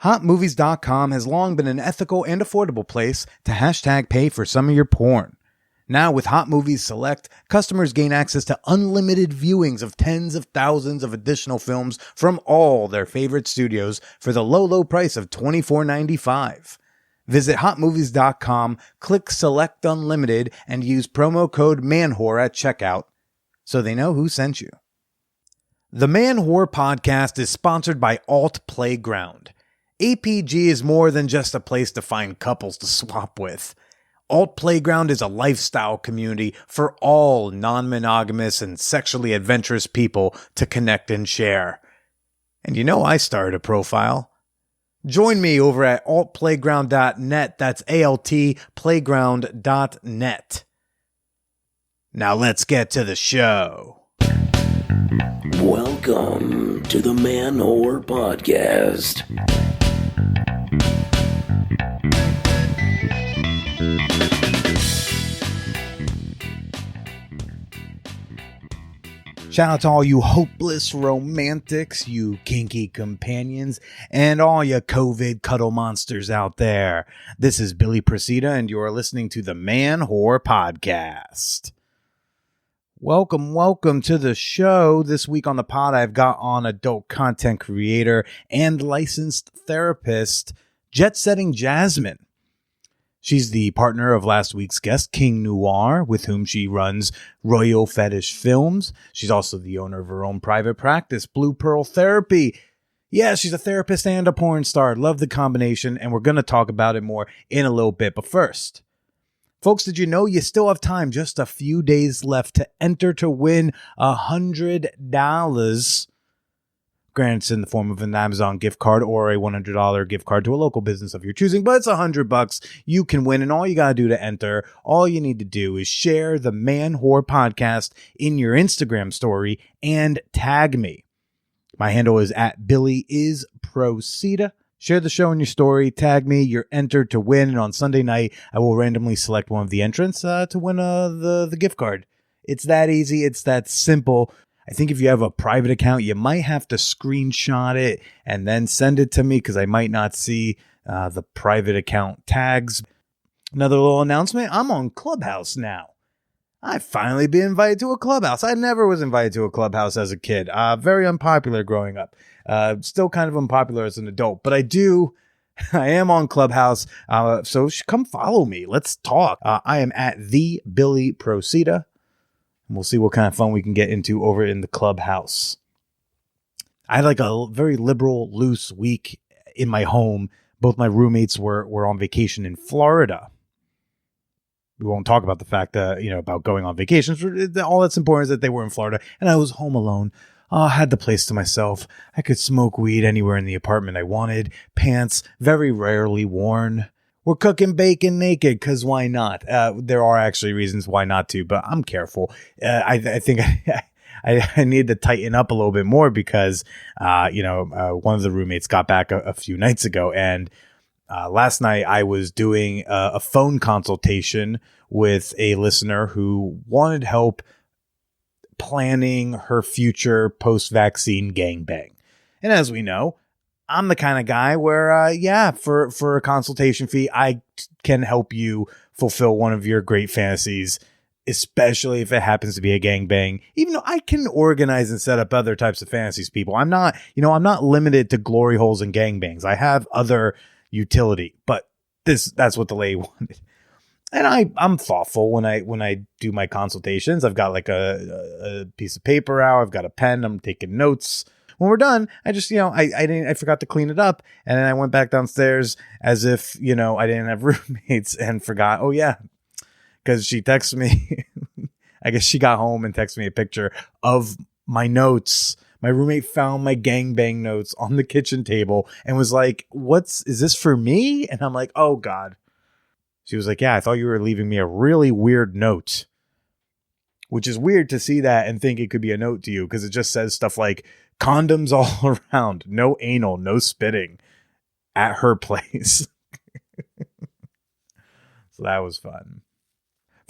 HotMovies.com has long been an ethical and affordable place to hashtag pay for some of your porn. Now with Hot Movies Select, customers gain access to unlimited viewings of tens of thousands of additional films from all their favorite studios for the low price of $24.95. Visit HotMovies.com, click Select Unlimited, and use promo code MANWHORE at checkout so they know who sent you. The Man Whore podcast is sponsored by Alt Playground. APG is more than just a place to find couples to swap with. Alt Playground is a lifestyle community for all non-monogamous and sexually adventurous people to connect and share. And you know I started a profile. Join me over at altplayground.net. That's altplayground.net. Now let's get to the show. Welcome to the Man Whore Podcast. Shout out to all you hopeless romantics, you kinky companions, and all you COVID cuddle monsters out there. This is Billy Procida, and you are listening to the Man Whore Podcast. Welcome to the show. This week on the pod, I've got on adult content creator and licensed therapist, jet-setting Jasmine. She's the partner of last week's guest, King Noir, with whom she runs Royal Fetish Films. She's also the owner of her own private practice, Blue Pearl Therapy. Yeah, she's a therapist and a porn star. Love the combination, and we're going to talk about it more in a little bit. But first, folks, did you know you still have time, just a few days left, to enter to win $100? Granted, it's in the form of an Amazon gift card or a $100 gift card to a local business of your choosing, but it's $100 you can win, and all you got to do to enter, all you need to do is share the Man Whore Podcast in your Instagram story and tag me. My handle is at BillyIsProcida. Share the show in your story, tag me, you're entered to win, and on Sunday night, I will randomly select one of the entrants to win the gift card. It's that easy, it's that simple. I think if you have a private account, you might have to screenshot it and then send it to me because I might not see the private account tags. Another little announcement, I'm on Clubhouse now. I've finally been invited to a Clubhouse. I never was invited to a Clubhouse as a kid. Very unpopular growing up. Still kind of unpopular as an adult, but I am on Clubhouse. So come follow me. Let's talk. I am at the Billy Procida. We'll see what kind of fun we can get into over in the Clubhouse. I had like a very liberal, loose week in my home. Both my roommates were on vacation in Florida. We won't talk about the fact that, about going on vacations. All that's important is that they were in Florida and I was home alone. I had the place to myself. I could smoke weed anywhere in the apartment I wanted. Pants very rarely worn. We're cooking bacon naked, because why not? There are actually reasons why not to, but I'm careful. I think I need to tighten up a little bit more because, one of the roommates got back a few nights ago, and last night I was doing a phone consultation with a listener who wanted help planning her future post-vaccine gangbang. And as we know, I'm the kind of guy where, for a consultation fee, I can help you fulfill one of your great fantasies, especially if it happens to be a gangbang. Even though I can organize and set up other types of fantasies, people. I'm not limited to glory holes and gangbangs. I have other utility, but that's what the lady wanted. And I'm thoughtful when I do my consultations. I've got like a piece of paper out. I've got a pen. I'm taking notes. When we're done, I just, I forgot to clean it up. And then I went back downstairs as if, I didn't have roommates and forgot. Oh, yeah. Because she texted me. I guess she got home and texted me a picture of my notes. My roommate found my gangbang notes on the kitchen table and was like, is this for me? And I'm like, oh, God. She was like, yeah, I thought you were leaving me a really weird note. Which is weird to see that and think it could be a note to you because it just says stuff like, condoms all around, no anal, no spitting at her place. So that was fun.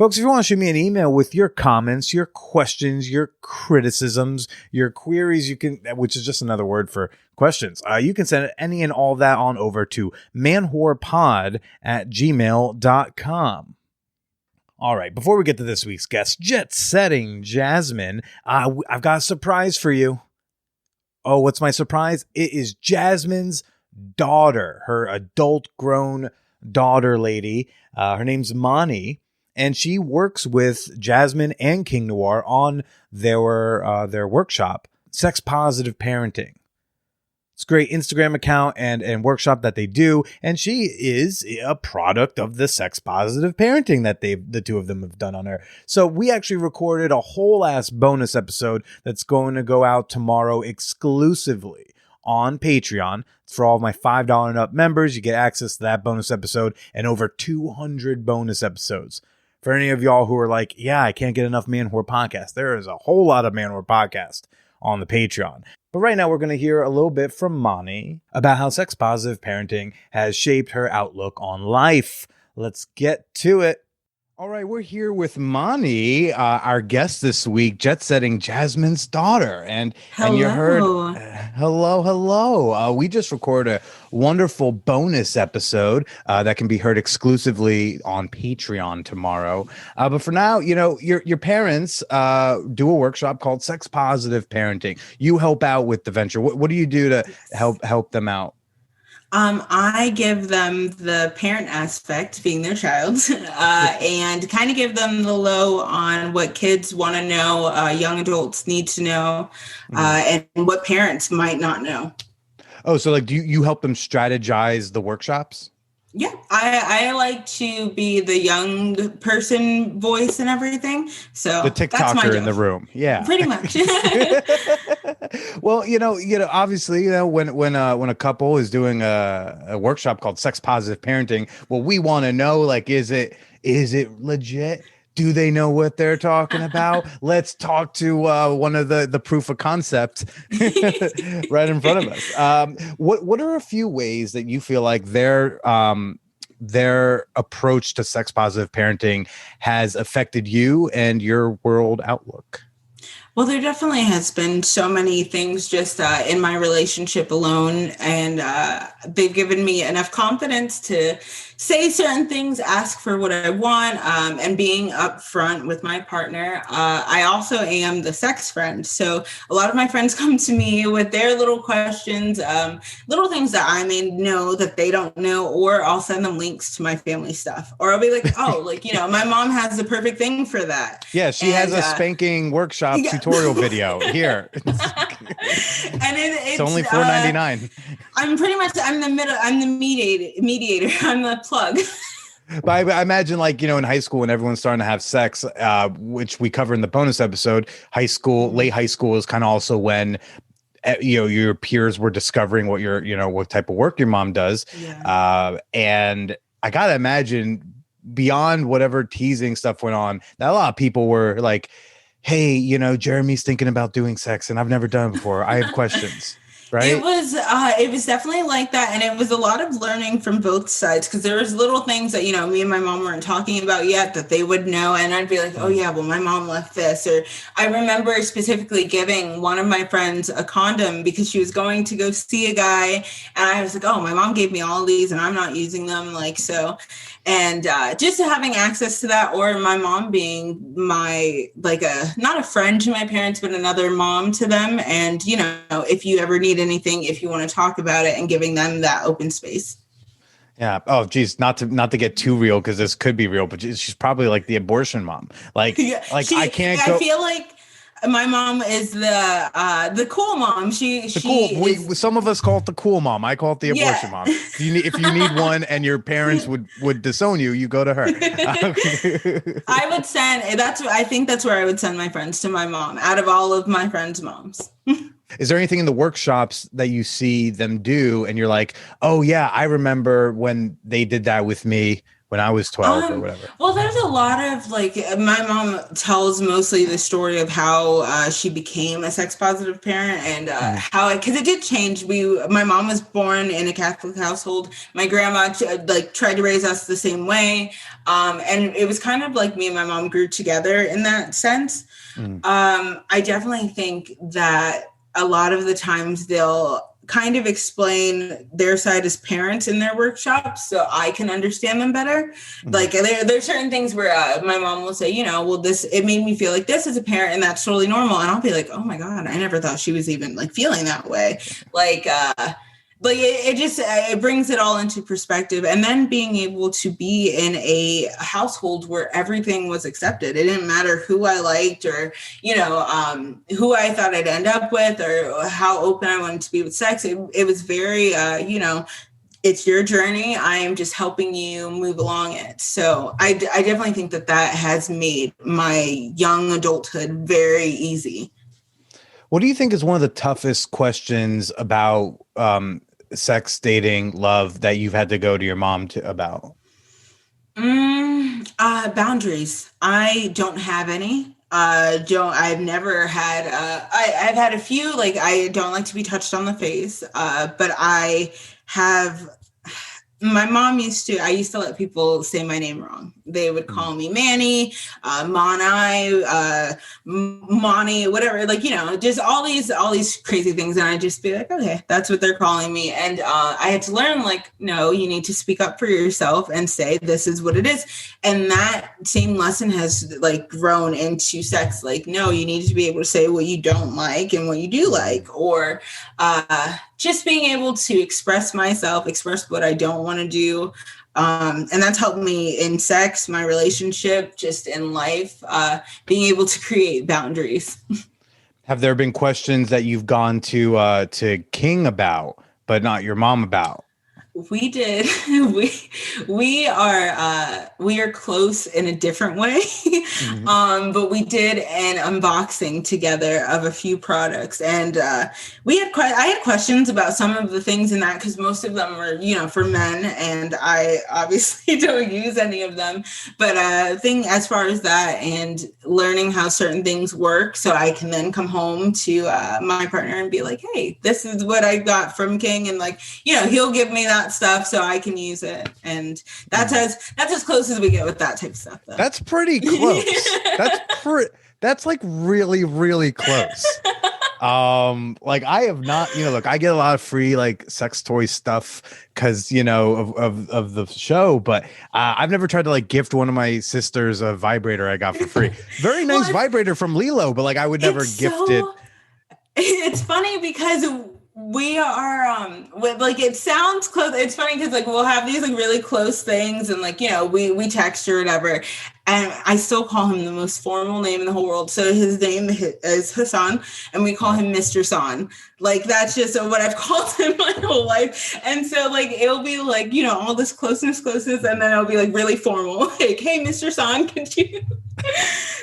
Folks, if you want to shoot me an email with your comments, your questions, your criticisms, your queries, you can, which is just another word for questions, you can send any and all that on over to manwhorepod@gmail.com. All right, before we get to this week's guest, jet-setting Jasmine, I've got a surprise for you. Oh, what's my surprise? It is Jasmine's daughter, her adult grown daughter lady. Her name's Mani. And she works with Jasmine and King Noir on their workshop, Sex Positive Parenting. It's a great Instagram account and workshop that they do. And she is a product of the Sex Positive Parenting that the two of them have done on her. So we actually recorded a whole ass bonus episode that's going to go out tomorrow exclusively on Patreon. For all of my $5 and up members, you get access to that bonus episode and over 200 bonus episodes. For any of y'all who are like, yeah, I can't get enough Man Whore podcast, there is a whole lot of Man Whore podcast on the Patreon. But right now we're going to hear a little bit from Mani about how sex positive parenting has shaped her outlook on life. Let's get to it. All right, we're here with Mani, our guest this week, jet-setting Jasmine's daughter. And you heard, hello. We just recorded a wonderful bonus episode that can be heard exclusively on Patreon tomorrow. But for now, your parents do a workshop called Sex Positive Parenting. You help out with the venture. What do you do to help them out? I give them the parent aspect, being their child, and kind of give them the low on what kids want to know, young adults need to know, and what parents might not know. Oh, so do you help them strategize the workshops? Yeah, I like to be the young person voice and everything. So the TikToker in the room. Yeah, pretty much. Well, obviously, when a couple is doing a workshop called Sex Positive Parenting, what we want to know, is it legit? Do they know what they're talking about? Let's talk to one of the proof of concept right in front of us. What are a few ways that you feel like their approach to sex positive parenting has affected you and your world outlook? Well, there definitely has been so many things just in my relationship alone, and they've given me enough confidence to say certain things, ask for what I want, and being upfront with my partner. I also am the sex friend. So a lot of my friends come to me with their little questions, little things that I may know that they don't know, or I'll send them links to my family stuff. Or I'll be like, my mom has the perfect thing for that. Yeah, she has a spanking workshop tutorial video here. And it's only $4.99. I'm the mediator. I'm the plug. But I imagine, in high school when everyone's starting to have sex, which we cover in the bonus episode, late high school is kind of also when your peers were discovering what type of work your mom does. Yeah. And I gotta imagine, beyond whatever teasing stuff went on, that a lot of people were like, hey, Jeremy's thinking about doing sex and I've never done it before. I have questions. Right? It was definitely like that. And it was a lot of learning from both sides, because there was little things that, me and my mom weren't talking about yet that they would know. And I'd be like, oh yeah, well, my mom left this. Or I remember specifically giving one of my friends a condom because she was going to go see a guy. And I was like, oh, my mom gave me all these and I'm not using them. And just having access to that, or my mom being not a friend to my parents, but another mom to them. And, if you ever need anything, if you want to talk about it, and giving them that open space. Yeah. Oh, geez. Not to get too real, because this could be real, but she's probably like the abortion mom. I feel like my mom is the cool mom. Some of us call it the cool mom. I call it the abortion mom. If you need one and your parents would disown you, you go to her. I would send. I think that's where I would send my friends, to my mom, out of all of my friends' moms. Is there anything in the workshops that you see them do and you're like, oh yeah, I remember when they did that with me? when I was 12 or whatever? Well, there's a lot of like, my mom tells mostly the story of how she became a sex positive parent and how, because it did change. My mom was born in a Catholic household. My grandma like tried to raise us the same way. And it was kind of like me and my mom grew together in that sense. I definitely think that a lot of the times they'll kind of explain their side as parents in their workshops so I can understand them better. Like there's certain things where my mom will say, you know, well, it made me feel like this as a parent and that's totally normal. And I'll be like, oh my God, I never thought she was even like feeling that way. Like it brings it all into perspective. And then being able to be in a household where everything was accepted. It didn't matter who I liked or, you know, who I thought I'd end up with or how open I wanted to be with sex. It was very, you know, it's your journey. I am just helping you move along it. So I definitely think that has made my young adulthood very easy. What do you think is one of the toughest questions about sex, dating, love that you've had to go to your mom about? Boundaries. I don't have any. I've never had, I've had a few, like I don't like to be touched on the face, but I have, my mom I used to let people say my name wrong. They would call me Manny, Monai, Monty, whatever, like, you know, just all these crazy things. And I'd just be like, okay, that's what they're calling me. And I had to learn, like, no, you need to speak up for yourself and say, this is what it is. And that same lesson has like grown into sex. Like, no, you need to be able to say what you don't like and what you do like, or just being able to express myself, express what I don't want to do. And that's helped me in sex, my relationship, just in life, being able to create boundaries. Have there been questions that you've gone to King about, but not your mom about? We did. We are close in a different way. But we did an unboxing together of a few products, and I had questions about some of the things in that because most of them were, you know, for men, and I obviously don't use any of them. But thing as far as that and learning how certain things work, so I can then come home to my partner and be like, hey, this is what I got from King, and like, you know, he'll give me that stuff so I can use it, and that's as close as we get with that type of stuff though. That's pretty close. That's like really, really close. Like I have not, you know, look, I get a lot of free like sex toy stuff because, you know, of the show, but I've never tried to like gift one of my sisters a vibrator I got for free. Very nice vibrator from Lilo, but like I would never gift it. It's funny because we are like, it sounds close. It's funny because like we'll have these like really close things and like, you know, we text or whatever, and I still call him the most formal name in the whole world. So his name is Hassan, and we call him Mr. San. Like that's just what I've called him my whole life. And so like it'll be like, you know, all this closeness, and then it'll be like really formal, like, hey, Mr. San, could you?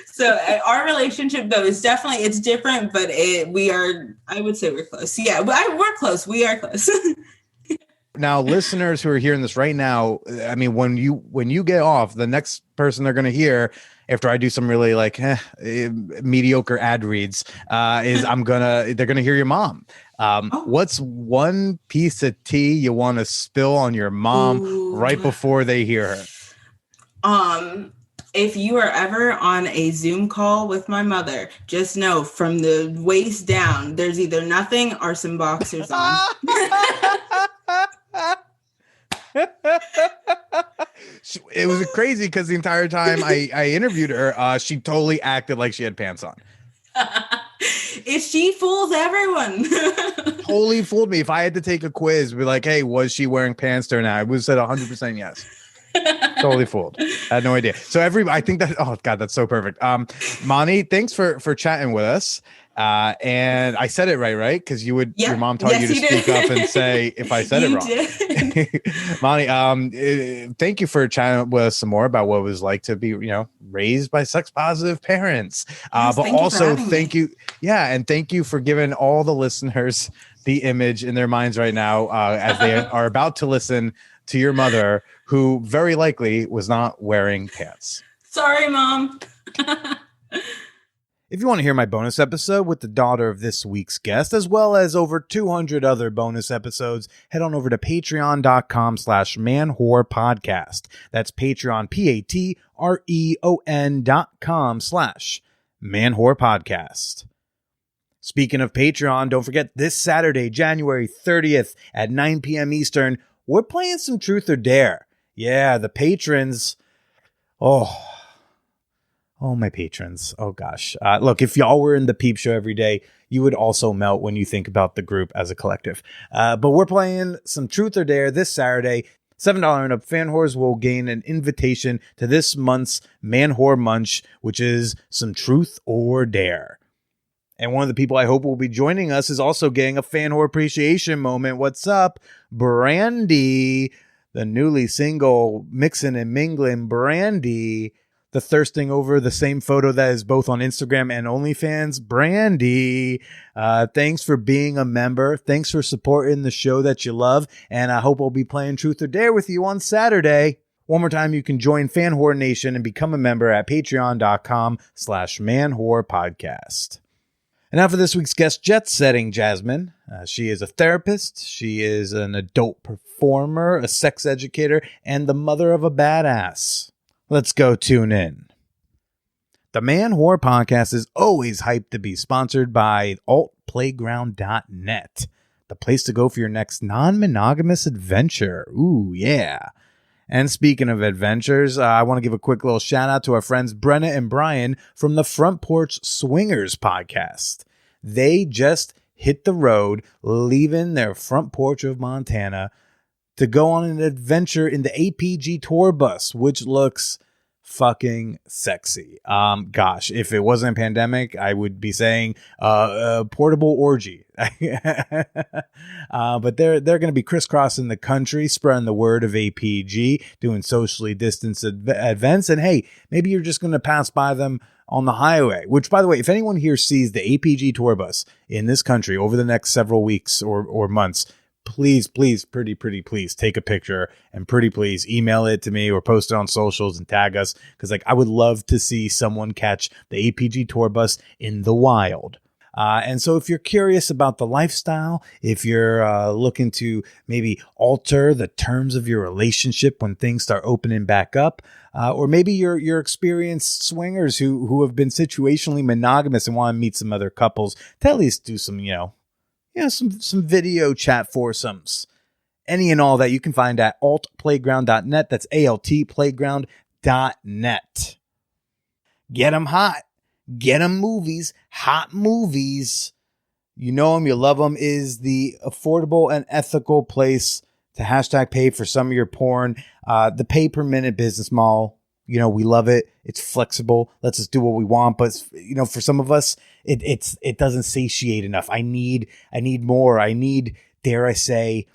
So our relationship though is definitely, it's different, but I would say we're close. Yeah, we're close. We are close. Now, listeners who are hearing this right now, I mean, when you get off, the next person they're going to hear after I do some really like mediocre ad reads is they're going to hear your mom. What's one piece of tea you want to spill on your mom right before they hear her? If you are ever on a Zoom call with my mother, just know from the waist down, there's either nothing or some boxers on. It was crazy because the entire time I interviewed her, she totally acted like she had pants on. She fools everyone. Totally fooled me. If I had to take a quiz, be like, hey, was she wearing pants or not? I would have said 100% yes. Totally fooled. I had no idea. So I think that, oh God, that's so perfect. Mani, thanks for chatting with us. And I said it right? Because your mom taught you to speak up and say if I said it wrong. Mani, thank you for chatting with us some more about what it was like to be, you know, raised by sex positive parents. But also thank you. Yeah. And thank you for giving all the listeners the image in their minds right now as they are about to listen to your mother, who very likely was not wearing pants. Sorry, Mom. If you want to hear my bonus episode with the daughter of this week's guest, as well as over 200 other bonus episodes, head on over to patreon.com/manwhorepodcast. That's Patreon, patreon.com/manwhorepodcast. Speaking of Patreon, don't forget this Saturday, January 30th at 9 p.m. Eastern, we're playing some Truth or Dare. Yeah, the patrons. Oh, my patrons. Oh, gosh. Look, if y'all were in the Peep Show every day, you would also melt when you think about the group as a collective. But we're playing some Truth or Dare this Saturday. $7 and up fan whores will gain an invitation to this month's Man Whore Munch, which is some Truth or Dare. And one of the people I hope will be joining us is also getting a fan whore appreciation moment. What's up, Brandy? The newly single mixing and mingling Brandy. The thirsting over the same photo that is both on Instagram and OnlyFans. Brandy, thanks for being a member. Thanks for supporting the show that you love. And I hope I'll be playing Truth or Dare with you on Saturday. One more time, you can join Fan Whore Nation and become a member at patreon.com/manwhorepodcast. And now for this week's guest, jet setting Jasmine. She is a therapist. She is an adult performer, a sex educator, and the mother of a badass. Let's go tune in. The Man Whore Podcast is always hyped to be sponsored by altplayground.net, the place to go for your next non-monogamous adventure. Ooh, yeah. And speaking of adventures, I want to give a quick little shout out to our friends Brenna and Brian from the Front Porch Swingers podcast. They just hit the road, leaving their front porch of Montana to go on an adventure in the APG tour bus, which looks fucking sexy. Gosh, if it wasn't a pandemic, I would be saying portable orgy. But they're going to be crisscrossing the country, spreading the word of APG, doing socially distanced events. And hey, maybe you're just going to pass by them on the highway, which, by the way, if anyone here sees the APG tour bus in this country over the next several weeks or months, please, pretty please take a picture and pretty please email it to me or post it on socials and tag us. Cause I would love to see someone catch the APG tour bus in the wild. And so if you're curious about the lifestyle, if you're looking to maybe alter the terms of your relationship when things start opening back up, or maybe you're experienced swingers who have been situationally monogamous and want to meet some other couples to at least do some, some video chat foursomes. Any and all that you can find at altplayground.net. That's altplayground.net. Get them hot. Get them movies. Hot movies. You know them, you love them, is the affordable and ethical place to hashtag pay for some of your porn. The pay per minute business model. We love it. It's flexible. Lets us do what we want. But, for some of us, it doesn't satiate enough. I need more. I need, dare I say,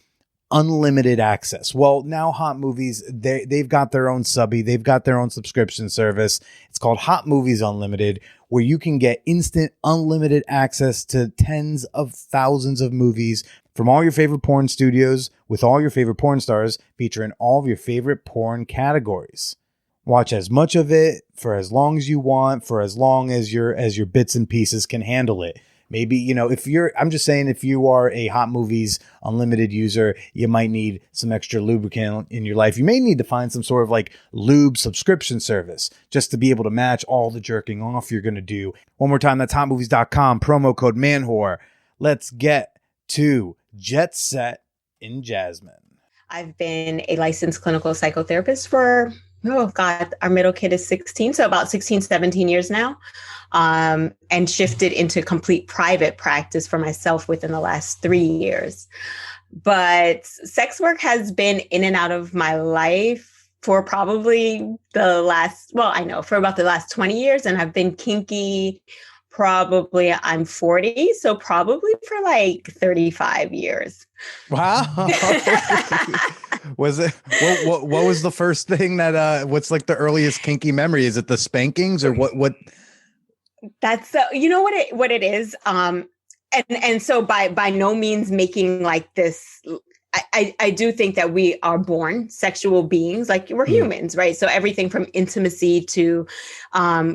unlimited access. Well, now Hot Movies, they've got their own subby. They've got their own subscription service. It's called Hot Movies Unlimited, where you can get instant unlimited access to tens of thousands of movies from all your favorite porn studios with all your favorite porn stars, featuring all of your favorite porn categories. Watch as much of it for as long as you want, for as long as your bits and pieces can handle it. Maybe, I'm just saying, if you are a Hot Movies Unlimited user, you might need some extra lubricant in your life. You may need to find some sort of like lube subscription service just to be able to match all the jerking off you're going to do. One more time, that's hotmovies.com, promo code MANWHORE. Let's get to Jet Set in Jasmine. I've been a licensed clinical psychotherapist for our middle kid is 16. So about 16, 17 years now. And shifted into complete private practice for myself within the last 3 years. But sex work has been in and out of my life for probably for about the last 20 years. And I've been kinky I'm 40. So probably for like 35 years. Wow. Was it what was the first thing that what's like the earliest kinky memory? Is it the spankings or what? That's what it is. And so by no means making like this I do think that we are born sexual beings, like we're humans, right? So everything from intimacy to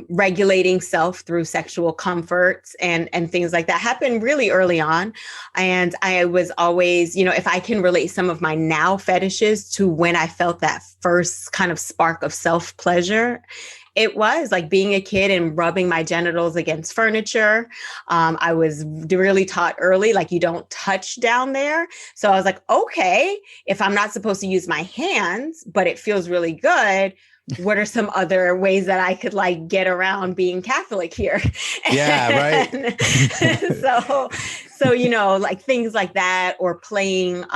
regulating self through sexual comforts and things like that happened really early on. And I was always, if I can relate some of my now fetishes to when I felt that first kind of spark of self pleasure, it was like being a kid and rubbing my genitals against furniture. I was really taught early, like you don't touch down there. So I was like, okay, if I'm not supposed to use my hands, but it feels really good, what are some other ways that I could like get around being Catholic here? Yeah, right. So, like things like that, or playing,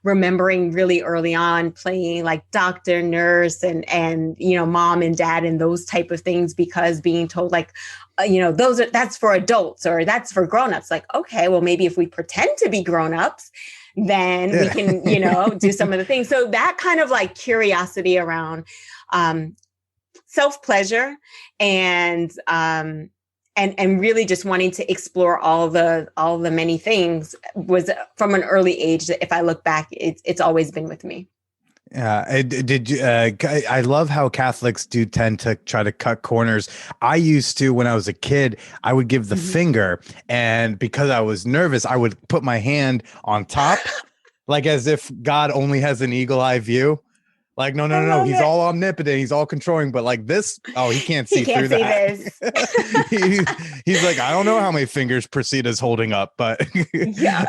remembering really early on playing like doctor, nurse, and mom and dad and those type of things, because being told like, that's for adults or that's for grownups. Like, okay, well, maybe if we pretend to be grownups, then we can, do some of the things. So that kind of like curiosity around self-pleasure and really just wanting to explore all the many things was from an early age. That if I look back, it's always been with me. Yeah. Did you, I love how Catholics do tend to try to cut corners. I used to, when I was a kid, I would give the finger, and because I was nervous, I would put my hand on top, like as if God only has an eagle eye view. Like, no. He's all omnipotent. He's all controlling. But like this, he can't see through that. He's like, I don't know how many fingers Presida's holding up, but yeah.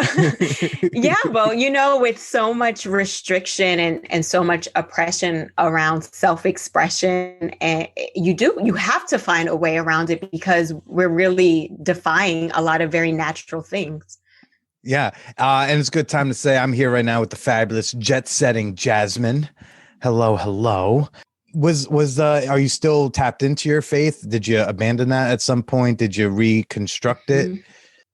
Well, with so much restriction and so much oppression around self-expression, and you have to find a way around it, because we're really defying a lot of very natural things. Yeah. And it's a good time to say I'm here right now with the fabulous jet-setting Jasmine. Hello. Are you still tapped into your faith? Did you abandon that at some point? Did you reconstruct it?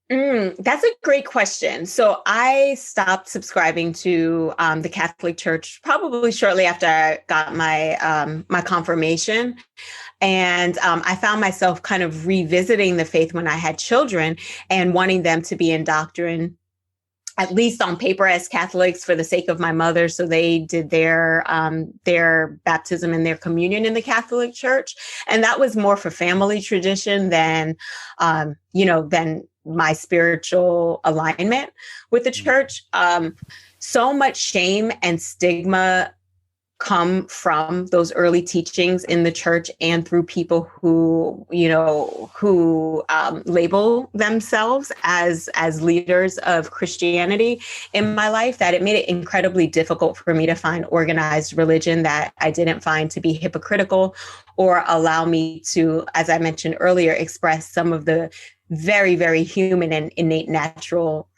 That's a great question. So I stopped subscribing to the Catholic Church probably shortly after I got my my confirmation. And I found myself kind of revisiting the faith when I had children and wanting them to be indoctrinated, at least on paper, as Catholics for the sake of my mother. So they did their baptism and their communion in the Catholic Church. And that was more for family tradition than my spiritual alignment with the church. So much shame and stigma come from those early teachings in the church and through people who label themselves as leaders of Christianity in my life, that it made it incredibly difficult for me to find organized religion that I didn't find to be hypocritical or allow me to, as I mentioned earlier, express some of the very, very human and innate natural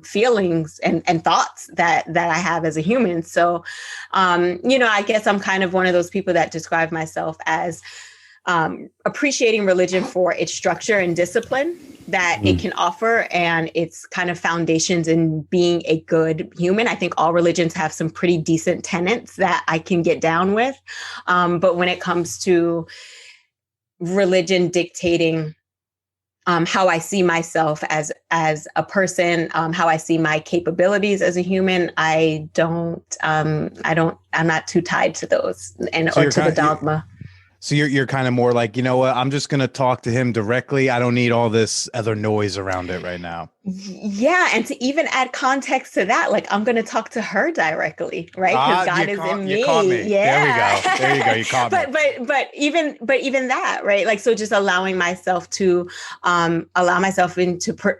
feelings and thoughts that I have as a human. So, I guess I'm kind of one of those people that describe myself as appreciating religion for its structure and discipline that it can offer, and its kind of foundations in being a good human. I think all religions have some pretty decent tenets that I can get down with. But when it comes to religion dictating how I see myself as a person, how I see my capabilities as a human, I'm not too tied to those or to the dogma. So you're kind of more like, I'm just going to talk to him directly. I don't need all this other noise around it right now. Yeah. And to even add context to that, like I'm going to talk to her directly, right? Because God is in me. You caught me. Yeah. There you go. You caught me. But even that, right? Like, so just allowing myself to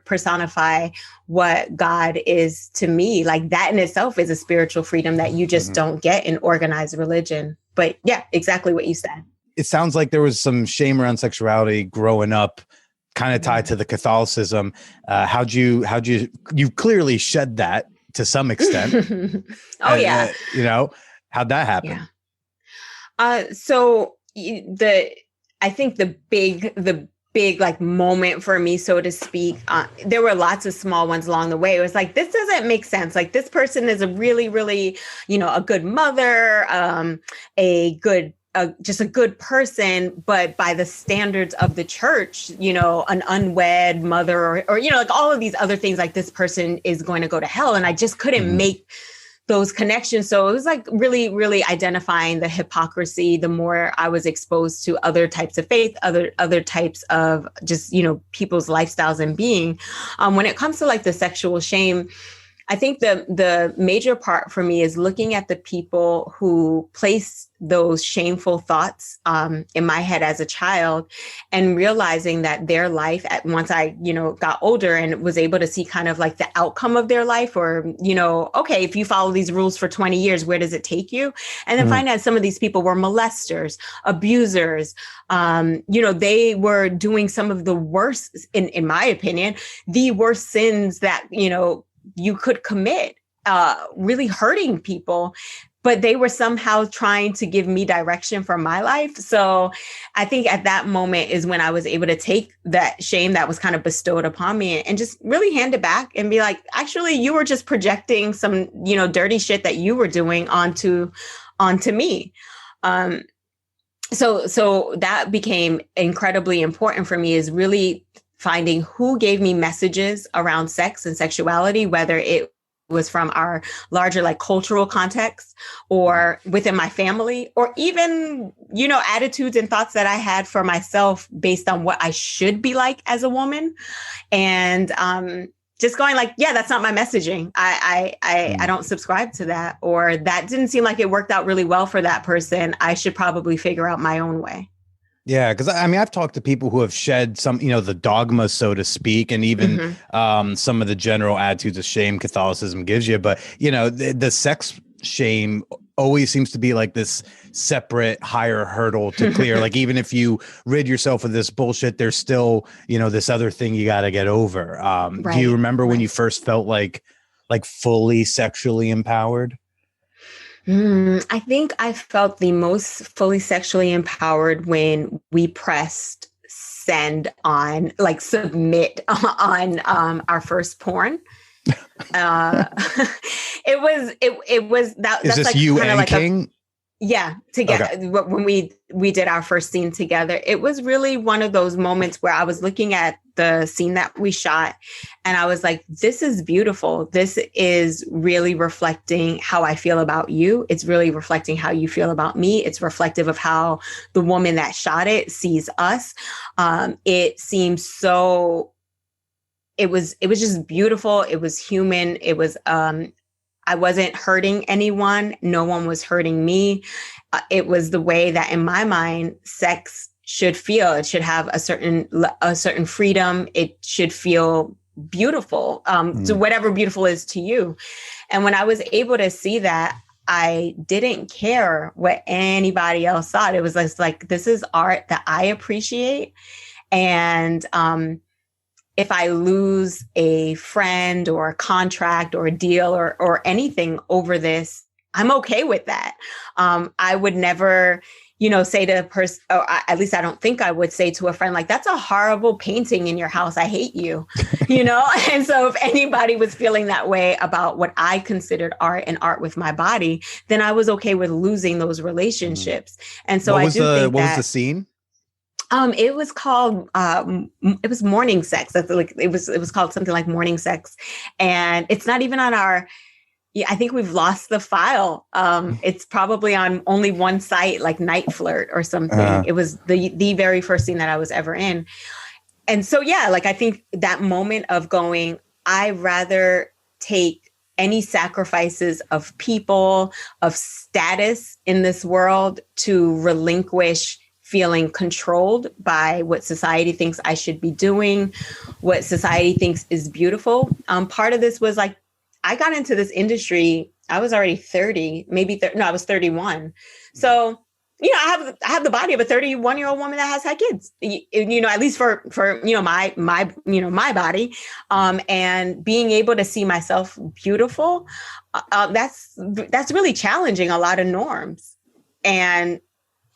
personify what God is to me, like that in itself is a spiritual freedom that you just don't get in organized religion. But yeah, exactly what you said. It sounds like there was some shame around sexuality growing up, kind of tied to the Catholicism. How'd you clearly shed that to some extent? Yeah. How'd that happen? Yeah. So I think the big like moment for me, so to speak, there were lots of small ones along the way. It was like, this doesn't make sense. Like this person is a really, really, a good mother, just a good person, but by the standards of the church, an unwed mother or like all of these other things, like this person is going to go to hell. And I just couldn't make those connections. So it was like really, really identifying the hypocrisy. The more I was exposed to other types of faith, other types of just, people's lifestyles and being. When it comes to like the sexual shame, I think the major part for me is looking at the people who place those shameful thoughts in my head as a child, and realizing that their life once I, got older and was able to see kind of like the outcome of their life, or, okay, if you follow these rules for 20 years, where does it take you? And then find out some of these people were molesters, abusers. They were doing some of the worst, in my opinion, the worst sins that, you could commit, really hurting people, but they were somehow trying to give me direction for my life. So I think at that moment is when I was able to take that shame that was kind of bestowed upon me and just really hand it back and be like, actually, you were just projecting some, dirty shit that you were doing onto me. So that became incredibly important for me, is really finding who gave me messages around sex and sexuality, whether it was from our larger like cultural context or within my family, or even, attitudes and thoughts that I had for myself based on what I should be like as a woman. And just going like, yeah, that's not my messaging. I don't subscribe to that, or that didn't seem like it worked out really well for that person. I should probably figure out my own way. Yeah, because I've talked to people who have shed some, the dogma, so to speak, and even some of the general attitudes of shame Catholicism gives you. But, the sex shame always seems to be like this separate higher hurdle to clear. Like, even if you rid yourself of this bullshit, there's still, this other thing you got to get over. Do you remember when you first felt like fully sexually empowered? I think I felt the most fully sexually empowered when we pressed send on, like submit on our first porn. It was that. Is that's this like you kind of and like King? Yeah, together. Okay. When we did our first scene together, it was really one of those moments where I was looking at the scene that we shot and I was like, this is beautiful. This is really reflecting how I feel about you. It's really reflecting how you feel about me. It's reflective of how the woman that shot it sees us. It seems so, it was just beautiful. It was human. It was, I wasn't hurting anyone. No one was hurting me. It was the way that in my mind, sex should feel. It should have a certain freedom. It should feel beautiful. So whatever beautiful is to you. And when I was able to see that, I didn't care what anybody else thought. It was just like, this is art that I appreciate. And, if I lose a friend or a contract or a deal or anything over this, I'm okay with that. I would never, say to a person, or at least I don't think I would say to a friend, like, that's a horrible painting in your house. I hate you, And so if anybody was feeling that way about what I considered art and art with my body, then I was okay with losing those relationships. And so what was the scene? It was called, it was morning sex. That's like, it was called something like morning sex. And it's not even on our, I think we've lost the file. It's probably on only one site, like Night Flirt or something. It was the very first scene that I was ever in. And so, yeah, like, I think that moment of going, I rather take any sacrifices of people, of status in this world to relinquish feeling controlled by what society thinks I should be doing, what society thinks is beautiful. Part of this was like, I got into this industry, I was already 30, I was 31. So, I have the body of a 31-year-old woman that has had kids, at least for my body, and being able to see myself beautiful, that's really challenging a lot of norms. And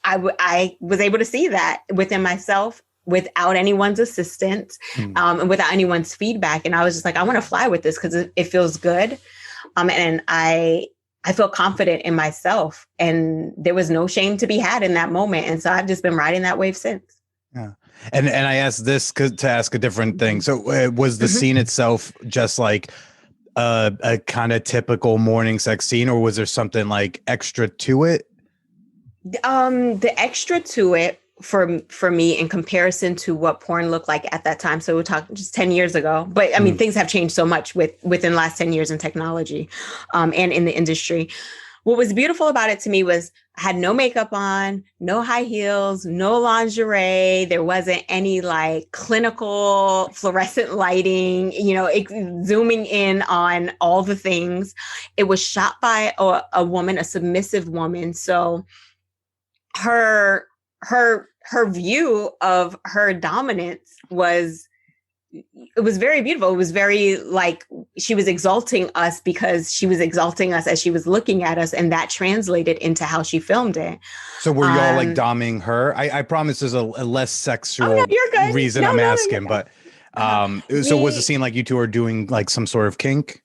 I was able to see that within myself without anyone's assistance, and without anyone's feedback. And I was just like, I want to fly with this because it feels good. And I feel confident in myself, and there was no shame to be had in that moment. And so I've just been riding that wave since. Yeah. And I asked this to ask a different thing. So was the scene itself just like a kind of typical morning sex scene, or was there something like extra to it? The extra to it for me in comparison to what porn looked like at that time. So we're talking just 10 years ago, but I mean, things have changed so much within the last 10 years in technology, and in the industry. What was beautiful about it to me was I had no makeup on, no high heels, no lingerie. There wasn't any like clinical fluorescent lighting, zooming in on all the things. It was shot by a woman, a submissive woman. So her view of her dominance was very beautiful. It was very like she was exalting us because she was exalting us as she was looking at us, and that translated into how she filmed it. So were y'all like doming her? I promise there's a less sexual reason I'm asking, but so was the scene like you two are doing like some sort of kink?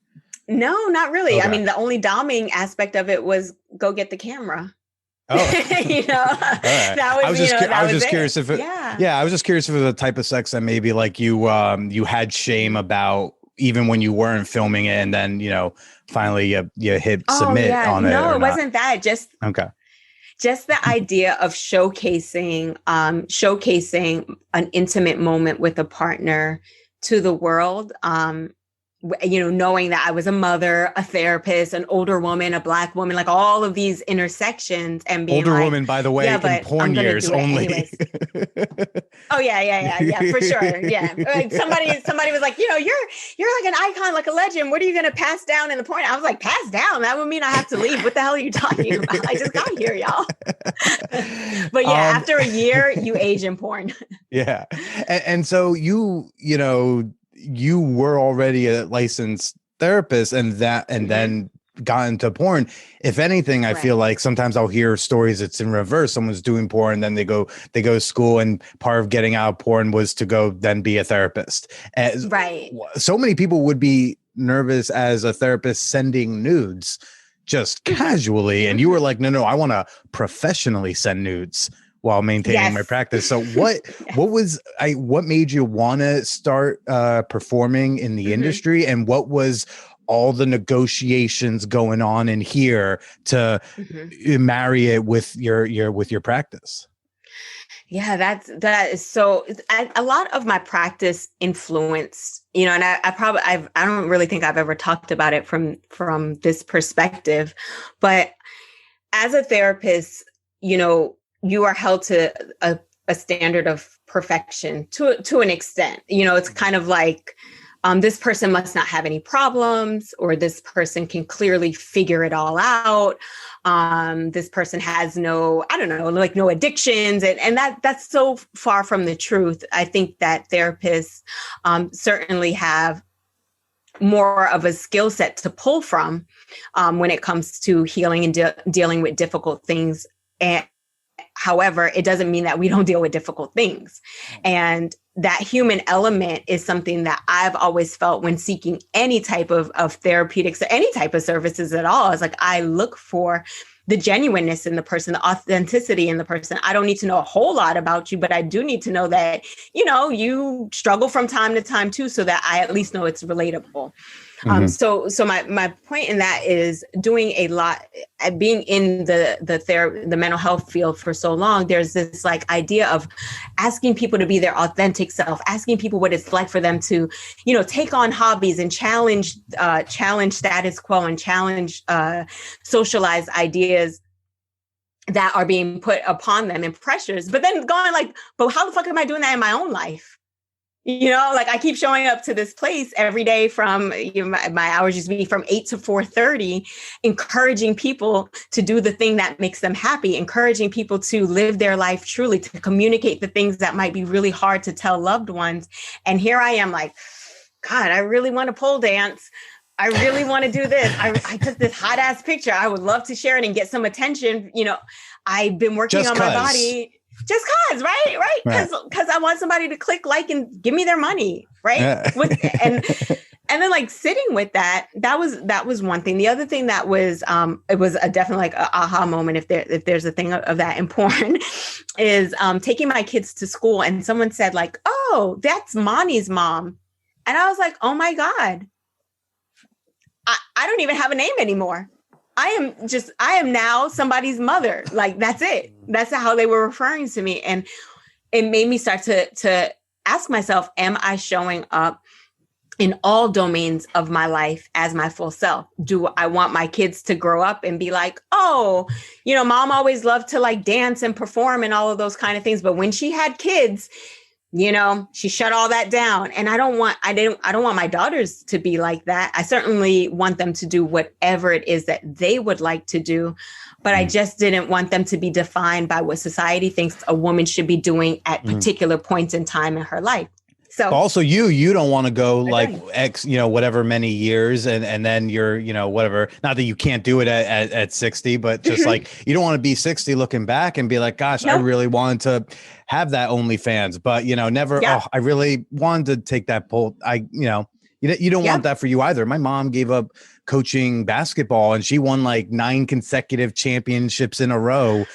No, not really. Okay. I mean, the only doming aspect of it was go get the camera. Oh, right. I was just curious if it, I was just curious if it was a type of sex that maybe like you had shame about even when you weren't filming it, and then finally you hit submit on it. No, it wasn't that. Just the idea of showcasing an intimate moment with a partner to the world. Knowing that I was a mother, a therapist, an older woman, a Black woman, like all of these intersections, and being older woman, by the way, in porn years only. Oh yeah, for sure. Yeah. Like somebody was like, you're like an icon, like a legend. What are you going to pass down in the porn? I was like, pass down? That would mean I have to leave. What the hell are you talking about? I just got here, y'all. But yeah, after a year, you age in porn. Yeah. And so you were already a licensed therapist and then got into porn. If anything, I feel like sometimes I'll hear stories it's in reverse. Someone's doing porn, then they go to school, and part of getting out of porn was to go then be a therapist. Right. So many people would be nervous as a therapist sending nudes just casually. And you were like, no, I want to professionally send nudes while maintaining my practice. So what made you want to start performing in the industry, and what was all the negotiations going on in here to marry it with your practice? Yeah, that is so. A lot of my practice influenced, and I don't really think I've ever talked about it from this perspective, but as a therapist, you are held to a standard of perfection to an extent. It's kind of like this person must not have any problems, or this person can clearly figure it all out. This person has no addictions. And that's so far from the truth. I think that therapists certainly have more of a skill set to pull from when it comes to healing and dealing with difficult things. And however, it doesn't mean that we don't deal with difficult things. And that human element is something that I've always felt when seeking any type of therapeutics or any type of services at all. It's like, I look for the genuineness in the person, the authenticity in the person. I don't need to know a whole lot about you, but I do need to know that, you struggle from time to time too, so that I at least know it's relatable. So my point in that is doing a lot, being in the mental health field for so long. There's this like idea of asking people to be their authentic self, asking people what it's like for them to, take on hobbies and challenge status quo and challenge socialized ideas that are being put upon them and pressures. But then going like, but how the fuck am I doing that in my own life? Like I keep showing up to this place every day from, my hours used to be from 8 to 4:30, encouraging people to do the thing that makes them happy, encouraging people to live their life truly, to communicate the things that might be really hard to tell loved ones. And here I am like, God, I really want to pole dance. I really want to do this. I took this hot ass picture. I would love to share it and get some attention. I've been working on my body. Just cause, right? Because I want somebody to click like and give me their money, right? Yeah. and then like sitting with that was one thing. The other thing that was it was definitely like an aha moment, if there's a thing of that in porn, is taking my kids to school, and someone said like, "Oh, that's Monty's mom," and I was like, "Oh my God." I don't even have a name anymore. I am now somebody's mother. Like, that's it. That's how they were referring to me. And it made me start to ask myself, am I showing up in all domains of my life as my full self? Do I want my kids to grow up and be like, oh, mom always loved to like dance and perform and all of those kind of things. But when she had kids, she shut all that down. And I don't want my daughters to be like that. I certainly want them to do whatever it is that they would like to do. But I just didn't want them to be defined by what society thinks a woman should be doing at particular points in time in her life. So also you don't want to go like X, whatever many years and then you're, whatever, not that you can't do it at 60, but just like, you don't want to be 60 looking back and be like, gosh, I really wanted to have that OnlyFans, but never, I really wanted to take that pull. You don't want that for you either. My mom gave up coaching basketball and she won like 9 consecutive championships in a row.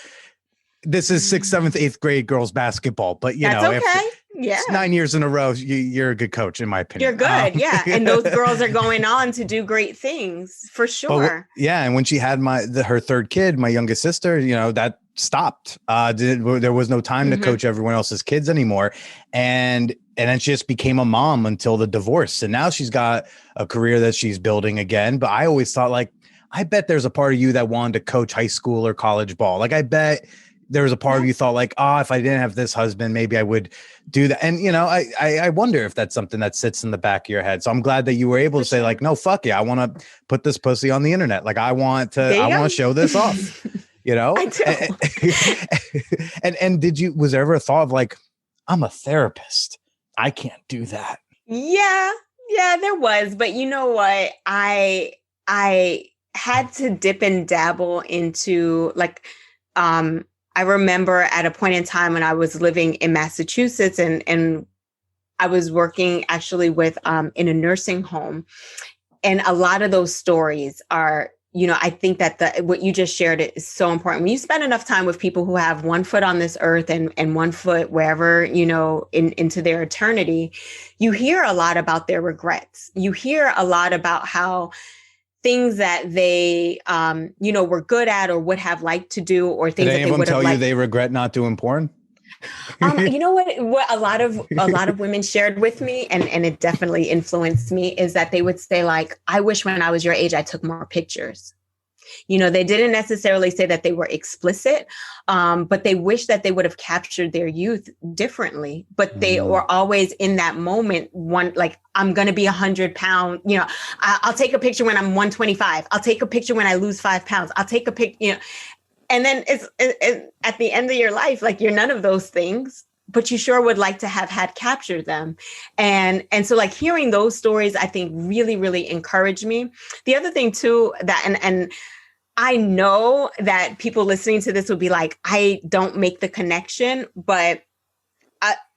This is 6th, 7th, 8th grade girls basketball, but that's okay. It's 9 years in a row. You're a good coach, in my opinion. You're good. Yeah. And those girls are going on to do great things for sure. And when she had her third kid, my youngest sister, that stopped. There was no time to coach everyone else's kids anymore. And then she just became a mom until the divorce. And now she's got a career that she's building again. But I always thought, like, I bet there's a part of you that wanted to coach high school or college ball. Like, I bet there was a part of you thought like, if I didn't have this husband, maybe I would do that. And, I wonder if that's something that sits in the back of your head. So I'm glad that you were able to say like, no, fuck yeah. I want to put this pussy on the internet. Like, I want to show this off, I do. and was there ever a thought of like, I'm a therapist, I can't do that? Yeah, there was. But you know what? I had to dip and dabble into like, I remember at a point in time when I was living in Massachusetts and I was working actually with in a nursing home. And a lot of those stories are, I think that what you just shared is so important. When you spend enough time with people who have one foot on this earth and one foot wherever, into their eternity, you hear a lot about their regrets. You hear a lot about how things that they, were good at or would have liked to do, or things that they would have liked. Tell you they regret not doing porn? You know what a lot of women shared with me, and it definitely influenced me, is that they would say like, I wish when I was your age, I took more pictures. They didn't necessarily say that they were explicit, but they wish that they would have captured their youth differently. But they were always in that moment, like, I'm going to be 100 pounds. I'll take a picture when I'm 125. I'll take a picture when I lose 5 pounds. I'll take a picture, and then it's at the end of your life, like, you're none of those things, but you sure would like to have had captured them. And so like hearing those stories, I think really, really encouraged me. The other thing too, that, and I know that people listening to this will be like, I don't make the connection, but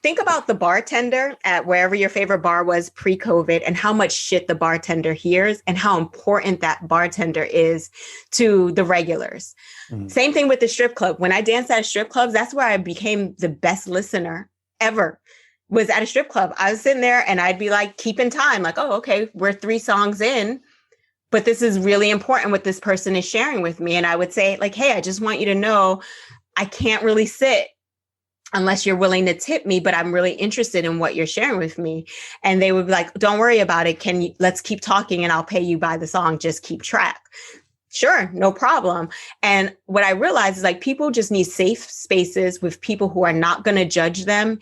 think about the bartender at wherever your favorite bar was pre-COVID and how much shit the bartender hears and how important that bartender is to the regulars. Same thing with the strip club. When I danced at strip clubs, that's where I became the best listener ever, was at a strip club. I was sitting there and I'd be like, keeping time, like, oh, okay, we're 3 songs in, but this is really important what this person is sharing with me. And I would say like, hey, I just want you to know, I can't really sit unless you're willing to tip me, but I'm really interested in what you're sharing with me. And they would be like, don't worry about it. Let's keep talking and I'll pay you by the song. Just keep track. Sure. No problem. And what I realized is like, people just need safe spaces with people who are not going to judge them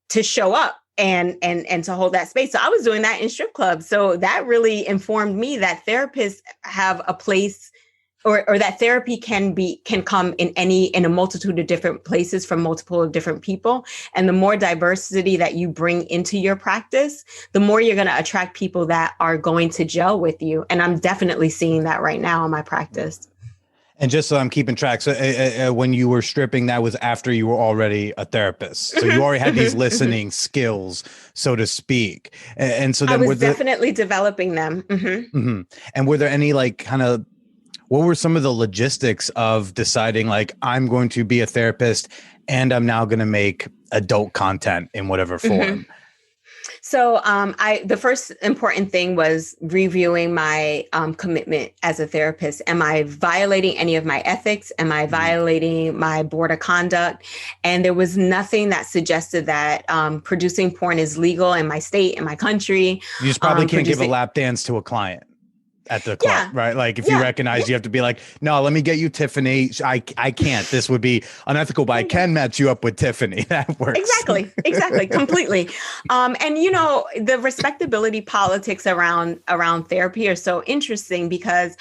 to show up and to hold that space. So I was doing that in strip clubs. So that really informed me that therapists have a place, or that therapy can come in a multitude of different places from multiple different people. And the more diversity that you bring into your practice, the more you're going to attract people that are going to gel with you. And I'm definitely seeing that right now in my practice. And just so I'm keeping track, so when you were stripping, that was after you were already a therapist. So you already had these listening skills, so to speak. And so then I was definitely developing them. And were there any like kind of, what were some of the logistics of deciding like, I'm going to be a therapist and I'm now going to make adult content in whatever form? So the first important thing was reviewing my commitment as a therapist. Am I violating any of my ethics? Am I violating my board of conduct? And there was nothing that suggested that producing porn is legal in my state, in my country. You just probably can't give a lap dance to a client at the club, right? Like if you recognize, you have to be like, no, let me get you Tiffany. I can't. This would be unethical, but I can match you up with Tiffany. That works. Exactly. Completely. And you know, the respectability politics around therapy are so interesting because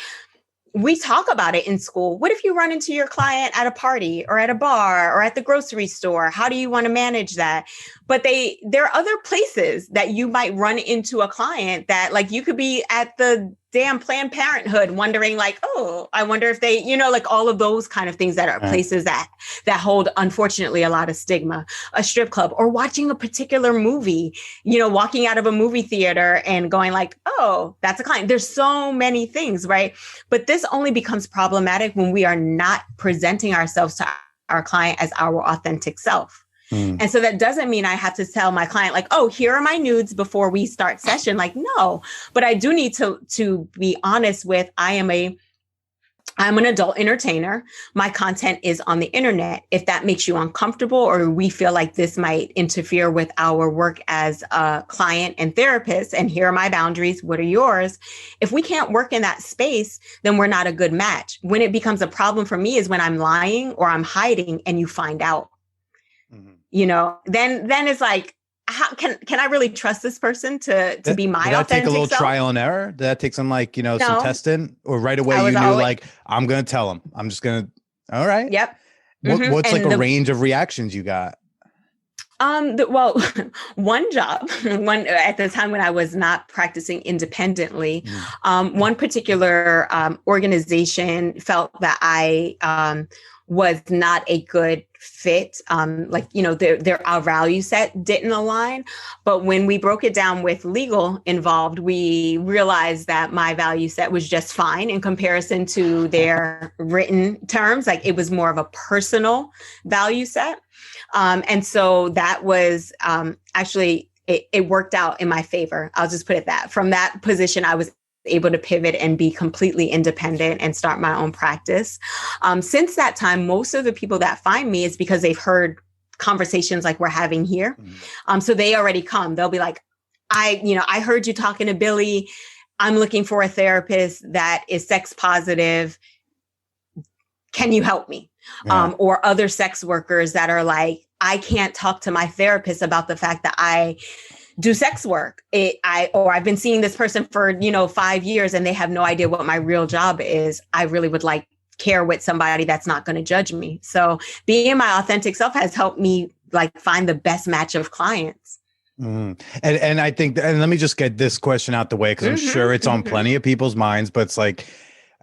we talk about it in school. What if you run into your client at a party or at a bar or at the grocery store? How do you want to manage that? But there are other places that you might run into a client that, like, you could be at the damn Planned Parenthood wondering like, oh, I wonder if they, you know, like all of those kind of things that are places that hold, unfortunately, a lot of stigma. A strip club, or watching a particular movie, you know, walking out of a movie theater and going like, oh, that's a client. There's so many things, right? But this only becomes problematic when we are not presenting ourselves to our client as our authentic self. And so that doesn't mean I have to tell my client like, oh, here are my nudes before we start session. Like, no, but I do need to be honest with, I'm an adult entertainer. My content is on the internet. If that makes you uncomfortable or we feel like this might interfere with our work as a client and therapist, and here are my boundaries, what are yours? If we can't work in that space, then we're not a good match. When it becomes a problem for me is when I'm lying or I'm hiding and you find out. You know, then it's like, how can I really trust this person to be my authentic self? Did that take a little trial and error? Did that take some like, you know, some testing, or right away you knew like, I'm going to tell him, I'm just going to, all right. Yep. What's like a range of reactions you got? Well, one at the time when I was not practicing independently, one particular organization felt that I was not a good fit. Like, you know, our value set didn't align. But when we broke it down with legal involved, we realized that my value set was just fine in comparison to their written terms. Like, it was more of a personal value set. And so that was actually, it worked out in my favor. I'll just put it that. From that position, I was able to pivot and be completely independent and start my own practice. Since that time, most of the people that find me is because they've heard conversations like we're having here. So they already come. They'll be like, I heard you talking to Billy. I'm looking for a therapist that is sex positive. Can you help me? Or other sex workers that are like, I can't talk to my therapist about the fact that I do sex work. I've been seeing this person for, 5 years and they have no idea what my real job is. I really would like care with somebody that's not going to judge me. So being my authentic self has helped me like find the best match of clients. And I think, and let me just get this question out the way, because I'm sure it's on plenty of people's minds, but it's like,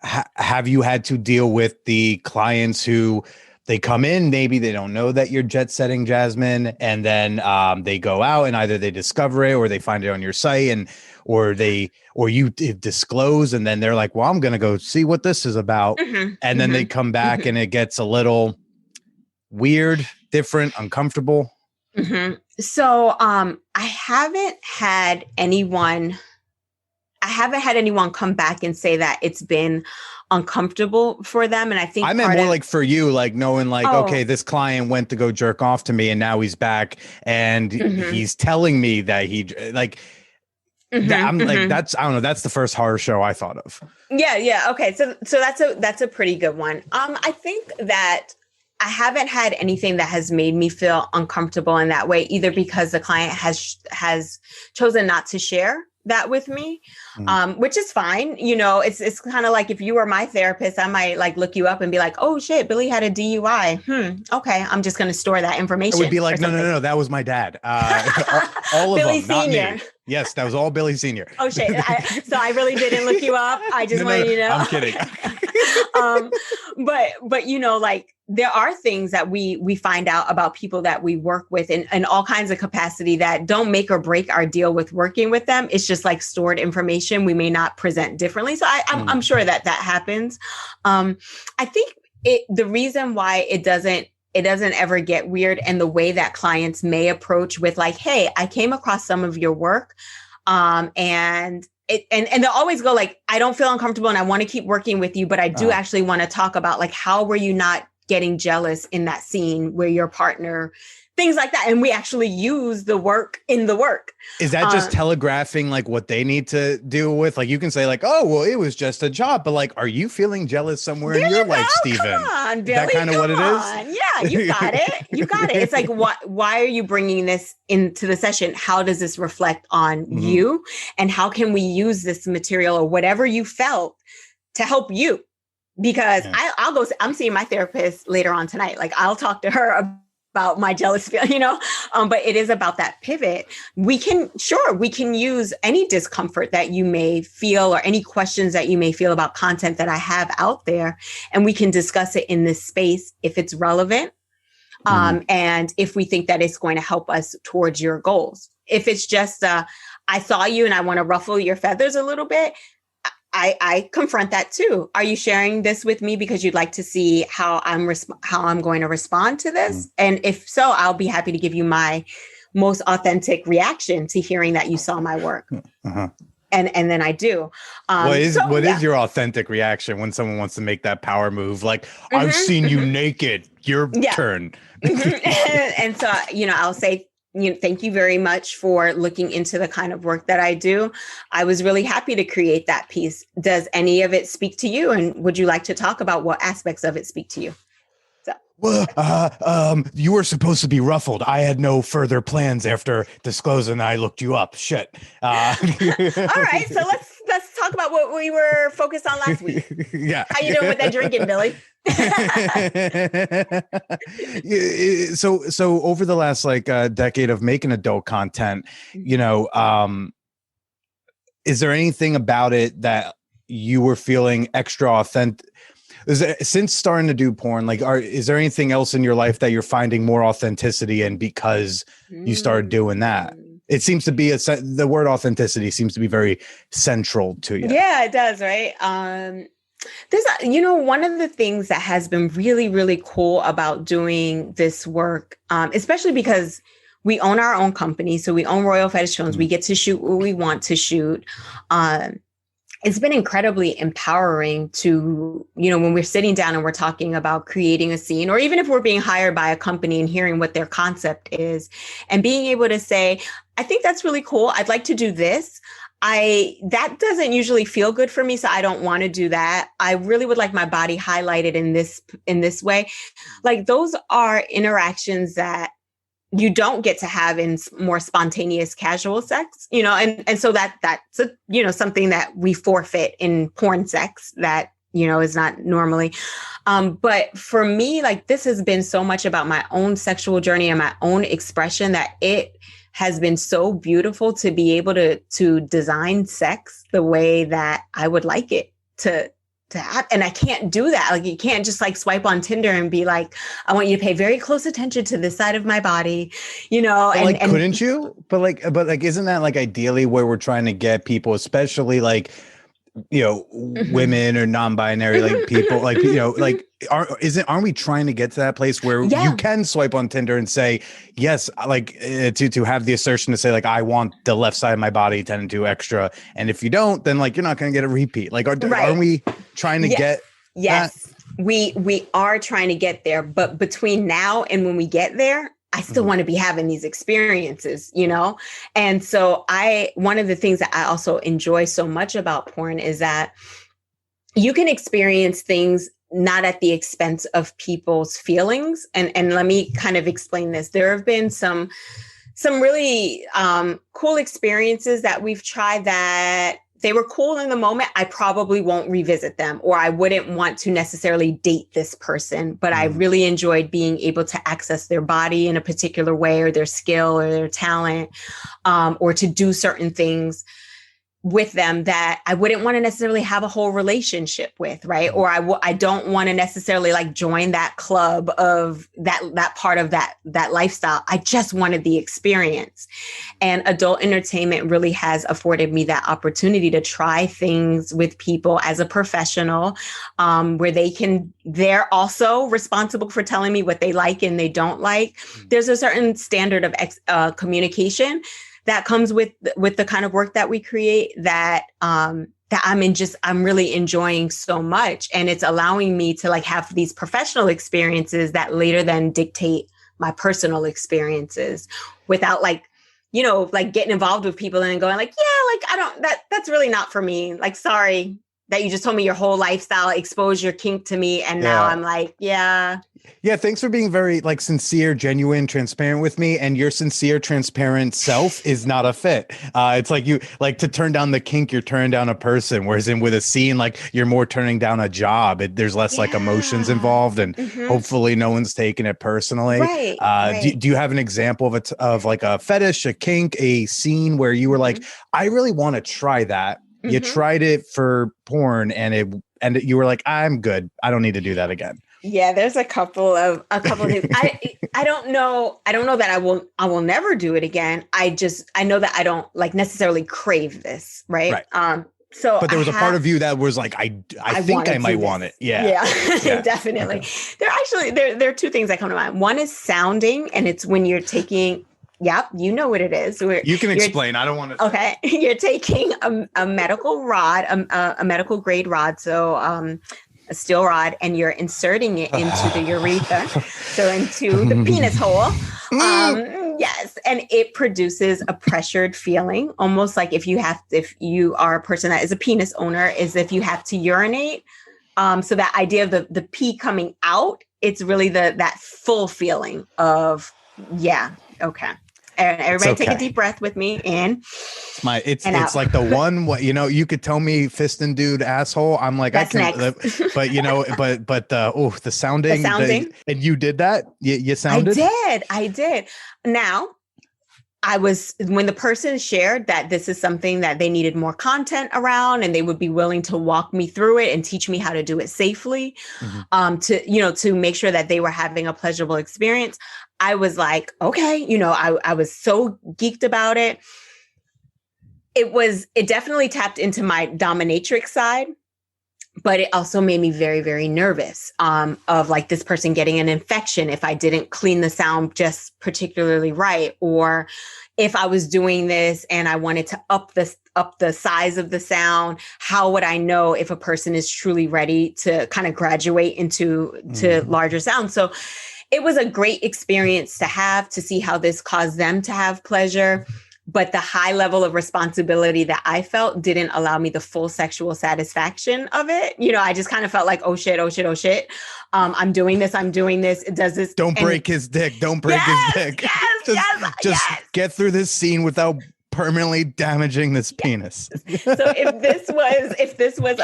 have you had to deal with the clients who they come in, maybe they don't know that you're jet setting Jasmine, and then they go out and either they discover it or they find it on your site, or you disclose, and then they're like, well, I'm going to go see what this is about. And then they come back and it gets a little weird, different, uncomfortable. So I haven't had anyone come back and say that it's been uncomfortable for them. And I think I meant more like for you, like knowing like, okay, this client went to go jerk off to me and now he's back and he's telling me that he like, I'm like, that's, I don't know. That's the first horror show I thought of. Yeah. Okay. So that's a pretty good one. I think that I haven't had anything that has made me feel uncomfortable in that way, either because the client has chosen not to share that with me, which is fine. It's kind of like if you were my therapist, I might like look you up and be like, oh shit, Billy had a DUI. Okay, I'm just going to store that information. It would be like, no, that was my dad. All of Billy them, Senior. not me. Yes, that was all Billy Senior. Oh shit! So I really didn't look you up. I just wanted you to know. I'm kidding. But like there are things that we find out about people that we work with in all kinds of capacity that don't make or break our deal with working with them. It's just like stored information we may not present differently. So I'm sure that happens. I think the reason why it doesn't it doesn't ever get weird. And the way that clients may approach with like, hey, I came across some of your work. And they'll always go like, I don't feel uncomfortable and I want to keep working with you, but I do actually want to talk about like, how were you not getting jealous in that scene where your partner, things like that. And we actually use the work in the work. Is that just telegraphing like what they need to deal with? Like you can say like, oh, well, it was just a job, but like, are you feeling jealous somewhere in your life, Stephen? Come on, Billy, is that kind of what it is? Yeah, you got it. You got it. It's like, why are you bringing this into the session? How does this reflect on you? And how can we use this material or whatever you felt to help you? Because I'm seeing my therapist later on tonight. Like I'll talk to her about my jealous feeling, but it is about that pivot. We can use any discomfort that you may feel or any questions that you may feel about content that I have out there. And we can discuss it in this space if it's relevant. And if we think that it's going to help us towards your goals. If it's just, I saw you and I want to ruffle your feathers a little bit, I confront that too. Are you sharing this with me because you'd like to see how I'm going to respond to this? And if so, I'll be happy to give you my most authentic reaction to hearing that you saw my work. And then I do. What is your authentic reaction when someone wants to make that power move? Like, I've seen you naked. Your turn. And so, I'll say, thank you very much for looking into the kind of work that I do. I was really happy to create that piece. Does any of it speak to you? And would you like to talk about what aspects of it speak to you? Well, you were supposed to be ruffled. I had no further plans after disclosing I looked you up. Shit. All right. So let's talk about what we were focused on last week. Yeah. How you doing with that drinking, Billy? So over the last decade of making adult content, is there anything about it that you were feeling extra authentic? Since starting to do porn, is there anything else in your life that you're finding more authenticity in because you started doing that? It seems to be the word authenticity seems to be very central to you. Yeah, it does. Right. There's, one of the things that has been really, really cool about doing this work, especially because we own our own company. So we own Royal Fetish Films. We get to shoot what we want to shoot. It's been incredibly empowering to, when we're sitting down and we're talking about creating a scene, or even if we're being hired by a company and hearing what their concept is and being able to say, I think that's really cool. I'd like to do this. That doesn't usually feel good for me. So I don't want to do that. I really would like my body highlighted in this way. Like those are interactions that you don't get to have in more spontaneous casual sex, and so that's something that we forfeit in porn sex that, is not normally. But for me, this has been so much about my own sexual journey and my own expression that it has been so beautiful to be able to design sex the way that I would like it to happen. And I can't do that. You can't just swipe on Tinder and be like, I want you to pay very close attention to this side of my body, and couldn't you? But isn't that ideally where we're trying to get people, especially women or non-binary people, aren't we trying to get to that place where you can swipe on Tinder and say yes, to have the assertion to say I want the left side of my body 10 and 2 extra, and if you don't, then you're not going to get a repeat. Aren't we trying to get yes that? We are trying to get there, but between now and when we get there, I still want to be having these experiences, And so one of the things that I also enjoy so much about porn is that you can experience things not at the expense of people's feelings. And let me kind of explain this. There have been some really cool experiences that we've tried that they were cool in the moment. I probably won't revisit them, or I wouldn't want to necessarily date this person, but I really enjoyed being able to access their body in a particular way, or their skill or their talent, or to do certain things. with them that I wouldn't want to necessarily have a whole relationship with, right? Or I don't want to necessarily like join that club of that part of that lifestyle. I just wanted the experience. And adult entertainment really has afforded me that opportunity to try things with people as a professional, where they're also responsible for telling me what they like and they don't like. There's a certain standard of communication that comes with the kind of work that we create that I'm really enjoying so much. And it's allowing me to like have these professional experiences that later then dictate my personal experiences without like, you know, like getting involved with people and going like, yeah, like that's really not for me. Like, sorry that you just told me your whole lifestyle, expose your kink to me. And now I'm like, yeah. Yeah, thanks for being very like sincere, genuine, transparent with me. And your sincere, transparent self is not a fit. It's like you like to turn down the kink, you're turning down a person. Whereas with a scene, like you're more turning down a job. There's less like emotions involved, and hopefully no one's taking it personally. Right. Right. Do you have an example of like a fetish, a kink, a scene where you were like, I really want to try that. You tried it for porn and you were like, I'm good. I don't need to do that again. Yeah, there's a couple of things. I don't know that I will never do it again. I know that I don't like necessally crave this, right? So but there was a part of you that was like, I think I might want it. Yeah. Definitely. Okay. There are two things that come to mind. One is sounding, and it's when you're taking. Yep, you know what it is. You can explain. I don't want to. Okay, you're taking a medical rod, a medical grade rod. So a steel rod, and you're inserting it into the urethra, so into the penis hole. Yes, and it produces a pressured feeling, almost like if you are a person that is a penis owner, is if you have to urinate. So that idea of the pee coming out, it's really that full feeling of okay. And everybody take a deep breath with me in. It's like the one, you could tell me fist and dude asshole. I'm like, that's I can, next. but the sounding. And you did that. You sounded. I did. Now, when the person shared that this is something that they needed more content around, and they would be willing to walk me through it and teach me how to do it safely, to make sure that they were having a pleasurable experience. I was like, okay, I was so geeked about it. It definitely tapped into my dominatrix side, but it also made me very, very nervous of like this person getting an infection if I didn't clean the sound just particularly right, or if I was doing this and I wanted to up the size of the sound, how would I know if a person is truly ready to kind of graduate into larger sound? So it was a great experience to see how this caused them to have pleasure. But the high level of responsibility that I felt didn't allow me the full sexual satisfaction of it. I just kind of felt like, oh shit. I'm doing this. It does this. Don't break his dick. Don't break his dick. Just get through this scene without permanently damaging this penis. So if this was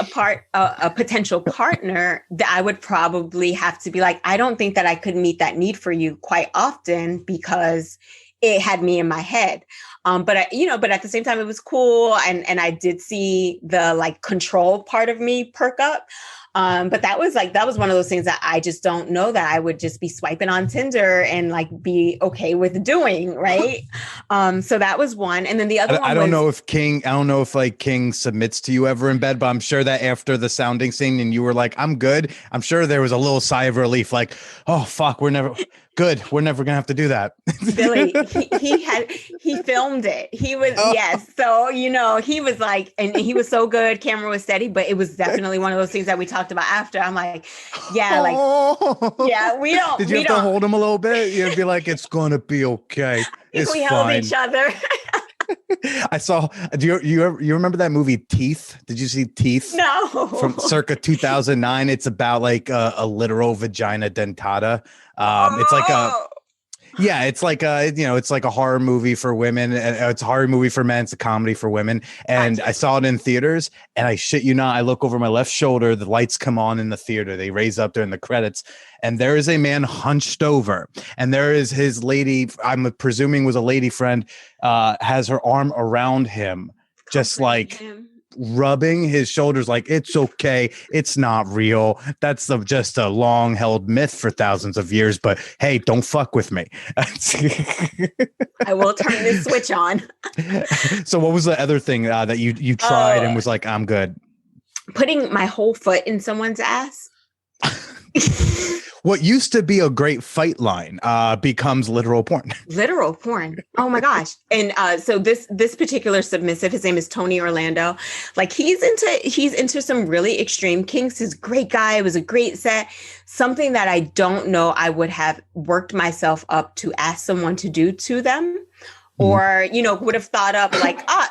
a potential partner, that I would probably have to be like, I don't think that I could meet that need for you quite often because it had me in my head. But at the same time, it was cool. And I did see the like control part of me perk up. But that was one of those things that I just don't know that I would just be swiping on Tinder and like be okay with doing. Right. So that was one. And then the other one I don't know if King submits to you ever in bed, but I'm sure that after the sounding scene and you were like, I'm good. I'm sure there was a little sigh of relief, like, oh fuck, we're never gonna have to do that. Billy, he filmed it. He was, yes. So, he was like, and he was so good. Camera was steady, but it was definitely one of those things that we talked about after. I'm like, we don't. Did you have to hold him a little bit? You'd be like, it's going to be okay. It's we fine. held each other. I saw, do you remember that movie Teeth? Did you see Teeth? No. From circa 2009. It's about like a literal vagina dentata. It's like a horror movie for women. It's a horror movie for men. It's a comedy for women. And I saw it in theaters, and I shit you not, I look over my left shoulder, the lights come on in the theater. They raise up during the credits, and there is a man hunched over, and there is his lady, I'm presuming was a lady friend, has her arm around him. just Comforting like him. rubbing his shoulders like, it's okay, it's not real, that's just a long held myth for thousands of years, but hey, don't fuck with me. I will turn this switch on. So what was the other thing that you tried and was like, I'm good? Putting my whole foot in someone's ass. What used to be a great fight line becomes literal porn. Literal porn. Oh my gosh. And so this particular submissive, his name is Tony Orlando. Like he's into some really extreme kinks. He's a great guy. It was a great set. Something that I don't know I would have worked myself up to ask someone to do to them. Or, would have thought up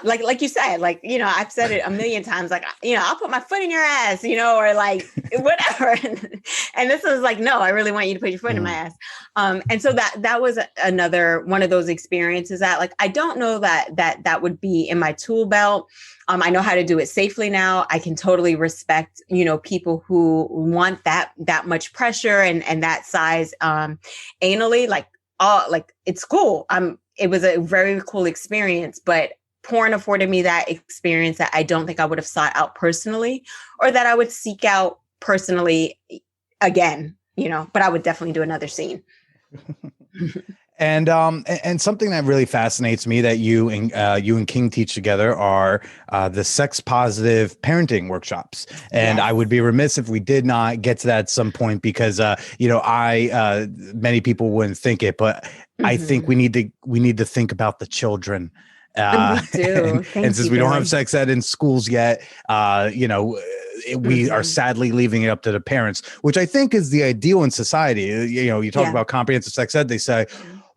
like you said, like, I've said it a million times, like, I'll put my foot in your ass, or like whatever. And this was like, no, I really want you to put your foot in my ass. And so that was another one of those experiences that like, I don't know that would be in my tool belt. I know how to do it safely now. I can totally respect, people who want that much pressure and that size anally, like it's cool. It was a very cool experience, but porn afforded me that experience that I don't think I would have sought out personally or that I would seek out personally again, but I would definitely do another scene. And something that really fascinates me that you and King teach together are the sex positive parenting workshops. And Yes. I would be remiss if we did not get to that at some point because many people wouldn't think it, but I think we need to think about the children. We do. And since we don't have sex ed in schools yet, we are sadly leaving it up to the parents, which I think is the ideal in society. You talk about comprehensive sex ed, they say,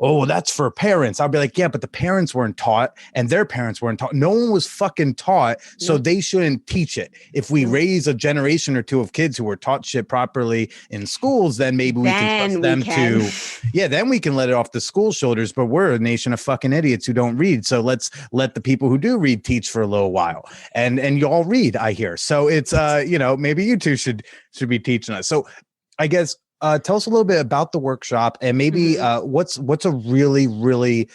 oh, that's for parents. I'll be like, yeah, but the parents weren't taught and their parents weren't taught. No one was fucking taught. So they shouldn't teach it. If we raise a generation or two of kids who were taught shit properly in schools, then maybe we can trust them to, then we can let it off the school shoulders. But we're a nation of fucking idiots who don't read. So let's let the people who do read teach for a little while. And you all read, I hear. So it's, maybe you two should be teaching us. So I guess, tell us a little bit about the workshop and maybe what's a really, really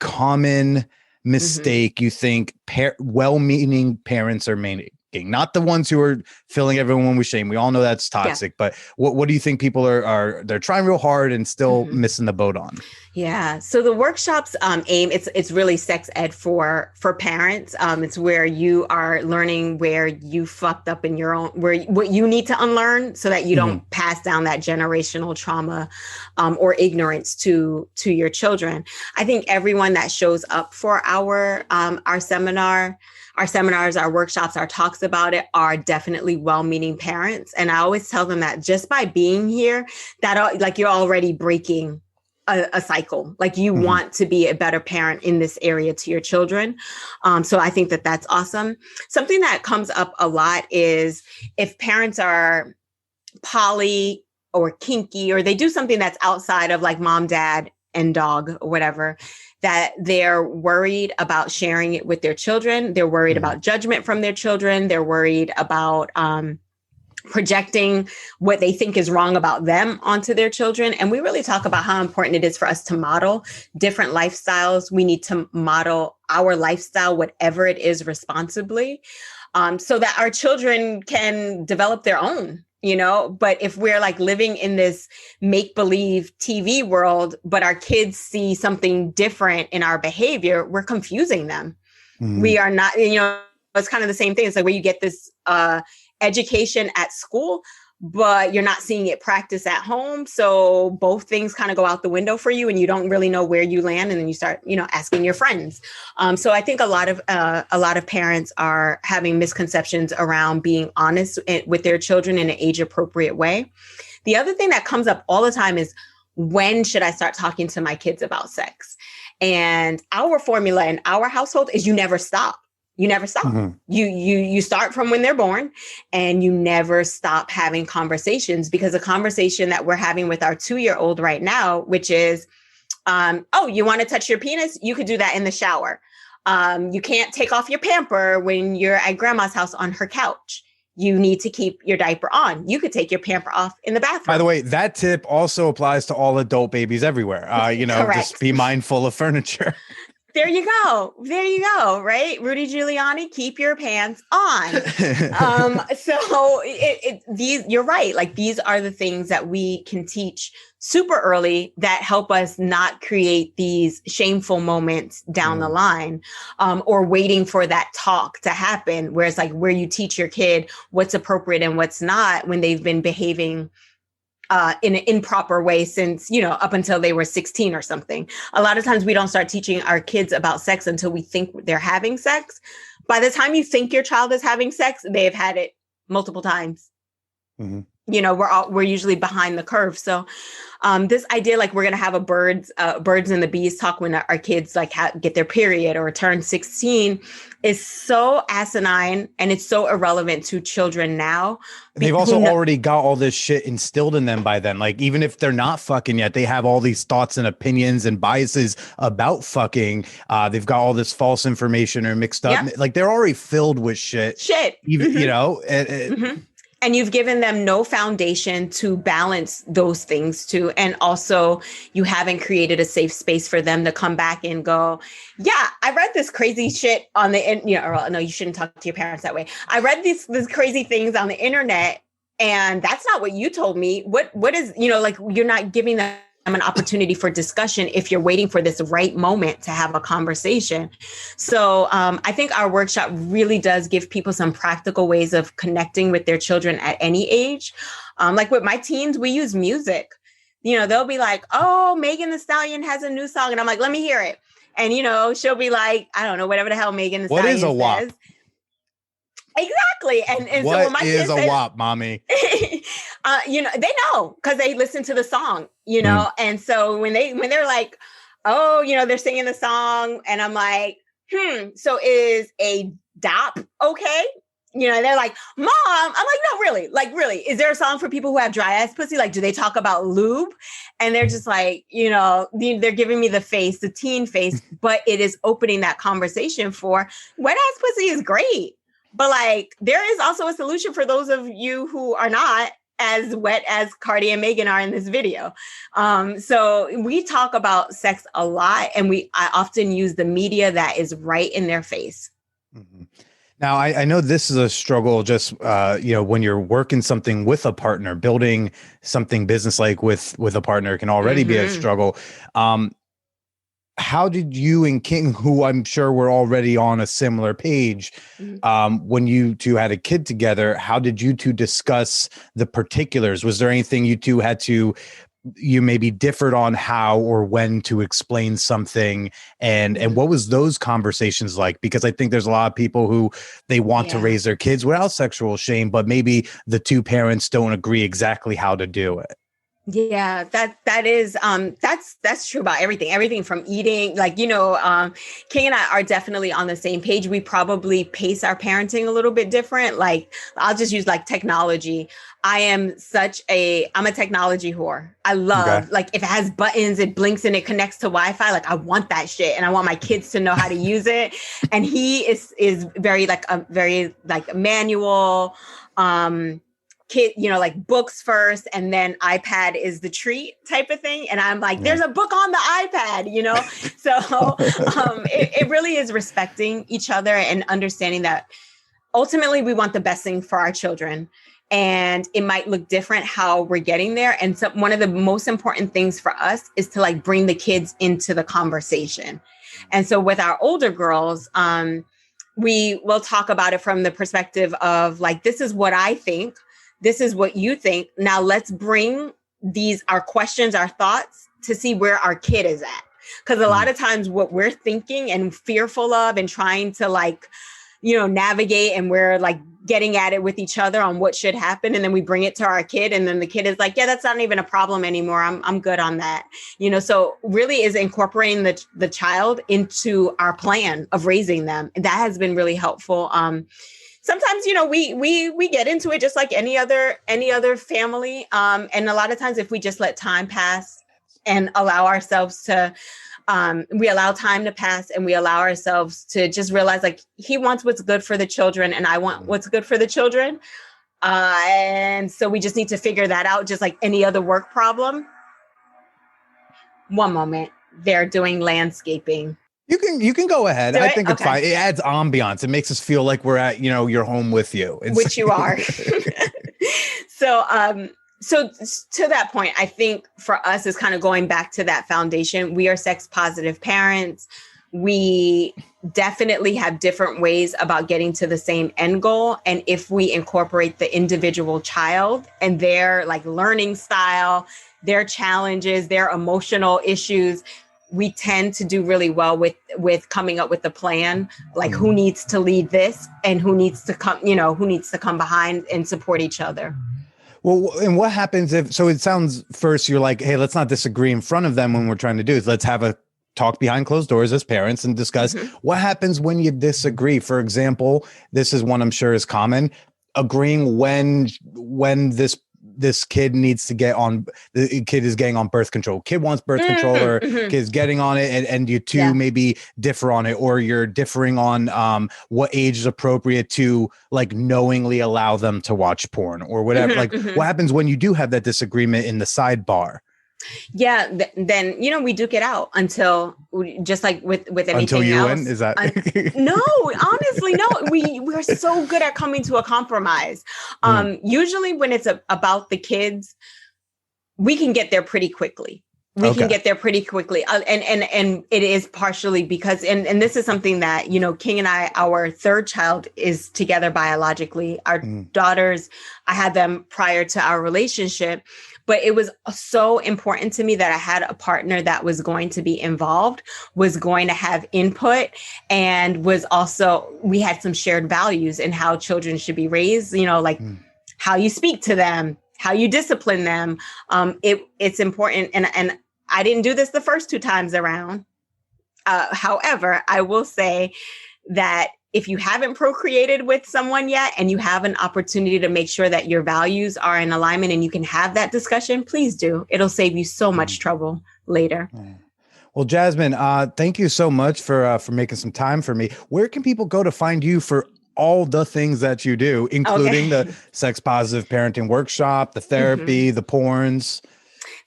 common mistake you think well-meaning parents are making? Not the ones who are filling everyone with shame. We all know that's toxic, but what do you think people they're trying real hard and still missing the boat on? Yeah. So the workshops aim, it's really sex ed for parents. It's where you are learning where you fucked up in your own, what you need to unlearn so that you don't pass down that generational trauma or ignorance to your children. I think everyone that shows up for our seminars, our workshops, our talks about it are definitely well-meaning parents. And I always tell them that just by being here, that like you're already breaking a cycle. Like you want to be a better parent in this area to your children. So I think that's awesome. Something that comes up a lot is if parents are poly or kinky, or they do something that's outside of like mom, dad, and dog or whatever, that they're worried about sharing it with their children. They're worried about judgment from their children. They're worried about projecting what they think is wrong about them onto their children. And we really talk about how important it is for us to model different lifestyles. We need to model our lifestyle, whatever it is, responsibly, so that our children can develop their own. But if we're like living in this make-believe TV world, but our kids see something different in our behavior, we're confusing them. We are not, it's kind of the same thing. It's like where you get this education at school, but you're not seeing it practice at home. So both things kind of go out the window for you and you don't really know where you land. And then you start, asking your friends. So I think a lot of parents are having misconceptions around being honest with their children in an age appropriate way. The other thing that comes up all the time is, when should I start talking to my kids about sex? And our formula in our household is you never stop. You never stop. You start from when they're born and you never stop having conversations, because the conversation that we're having with our 2-year-old right now, which is, you want to touch your penis? You could do that in the shower. You can't take off your pamper when you're at grandma's house on her couch. You need to keep your diaper on. You could take your pamper off in the bathroom. By the way, that tip also applies to all adult babies everywhere. Just be mindful of furniture. There you go. There you go. Right. Rudy Giuliani, keep your pants on. These, you're right. Like these are the things that we can teach super early that help us not create these shameful moments down the line, or waiting for that talk to happen. Whereas like where you teach your kid what's appropriate and what's not when they've been behaving in an improper way since, up until they were 16 or something. A lot of times we don't start teaching our kids about sex until we think they're having sex. By the time you think your child is having sex, they have had it multiple times. Mm-hmm. We're usually behind the curve. So this idea, like we're going to have a birds and the bees talk when our kids like get their period or turn 16 is so asinine, and it's so irrelevant to children now. They've also already got all this shit instilled in them by then. Like, even if they're not fucking yet, they have all these thoughts and opinions and biases about fucking. They've got all this false information or mixed up. Yep. Like, they're already filled with shit. Even, mm-hmm. And you've given them no foundation to balance those things too. And also you haven't created a safe space for them to come back and go, yeah, I read this crazy shit on the, no, you shouldn't talk to your parents that way. I read these crazy things on the internet, and that's not what you told me. What is, like you're not giving them an opportunity for discussion if you're waiting for this right moment to have a conversation. So I think our workshop really does give people some practical ways of connecting with their children at any age. Like with my teens, we use music. They'll be like, oh, Megan Thee Stallion has a new song. And I'm like, let me hear it. And, she'll be like, I don't know, whatever the hell Megan Thee Stallion says. What is a WAP? Exactly. And what so my is kids a WAP, mommy? They know because they listen to the song, and so when they're like, oh, they're singing the song, and I'm like, so is a dop okay? They're like, Mom, I'm like, no, really, is there a song for people who have dry ass pussy? Like, do they talk about lube? And they're just like, they're giving me the teen face, but it is opening that conversation for wet ass pussy is great. But like, there is also a solution for those of you who are not as wet as Cardi and Megan are in this video. So we talk about sex a lot, and I often use the media that is right in their face. Mm-hmm. Now, I know this is a struggle just, when you're working something with a partner, building something business-like with a partner can already be a struggle. How did you and King, who I'm sure were already on a similar page, when you two had a kid together, how did you two discuss the particulars? Was there anything you two you maybe differed on how or when to explain something, and what was those conversations like? Because I think there's a lot of people who they want to raise their kids without sexual shame, but maybe the two parents don't agree exactly how to do it. Yeah, that is that's true about everything from eating, like, King and I are definitely on the same page. We probably pace our parenting a little bit different. Like, I'll just use like technology. I'm a technology whore. I love, like, if it has buttons, it blinks and it connects to Wi-Fi. Like, I want that shit, and I want my kids to know how to use it. And he is very manual, kid, like books first, and then iPad is the treat type of thing. And I'm like, there's a book on the iPad, So it really is respecting each other and understanding that ultimately we want the best thing for our children. And it might look different how we're getting there. And so one of the most important things for us is to like bring the kids into the conversation. And so with our older girls, we will talk about it from the perspective of like, this is what I think. This is what you think. Now let's bring our questions, our thoughts to see where our kid is at. Because a lot of times what we're thinking and fearful of and trying to like, navigate, and we're like getting at it with each other on what should happen. And then we bring it to our kid, and then the kid is like, yeah, that's not even a problem anymore. I'm good on that. So really is incorporating the child into our plan of raising them. And that has been really helpful. Sometimes, we get into it just like any other family. And a lot of times if we just let time pass and allow ourselves to, we allow time to pass, and we allow ourselves to just realize like he wants what's good for the children, and I want what's good for the children. And so we just need to figure that out, just like any other work problem. One moment, they're doing landscaping. You can go ahead. Do I it? think it's Okay. fine. It adds ambiance. It makes us feel like we're at, your home with you. Which you are. So, so to that point, I think for us is kind of going back to that foundation. We are sex positive parents. We definitely have different ways about getting to the same end goal. And if we incorporate the individual child and their like learning style, their challenges, their emotional issues, we tend to do really well with coming up with a plan, like who needs to lead this and who needs to come behind and support each other. Well, and what happens so it sounds first you're like, hey, let's not disagree in front of them when we're trying to do this. Let's have a talk behind closed doors as parents and discuss what happens when you disagree. For example, this is one I'm sure is common, agreeing when this kid needs to get on, the kid is getting on birth control. Kid wants birth control or kid's getting on it and you two maybe differ on it, or you're differing on what age is appropriate to like knowingly allow them to watch porn or whatever. What happens when you do have that disagreement in the sidebar? Yeah, then we duke it out until just like with anything until you else. win, is that? No, honestly, no. We're so good at coming to a compromise. Usually, when it's about the kids, we can get there pretty quickly. And it is partially because, and this is something that, King and I, our third child is together biologically. Our daughters, I had them prior to our relationship, but it was so important to me that I had a partner that was going to be involved, was going to have input, and was also, we had some shared values in how children should be raised, how you speak to them, how you discipline them. It's important. And I didn't do this the first 2 times around. However, I will say that if you haven't procreated with someone yet and you have an opportunity to make sure that your values are in alignment and you can have that discussion, please do. It'll save you so much trouble later. Well, Jasmine, thank you so much for making some time for me. Where can people go to find you for all the things that you do, including the sex positive parenting workshop, the therapy, the porns?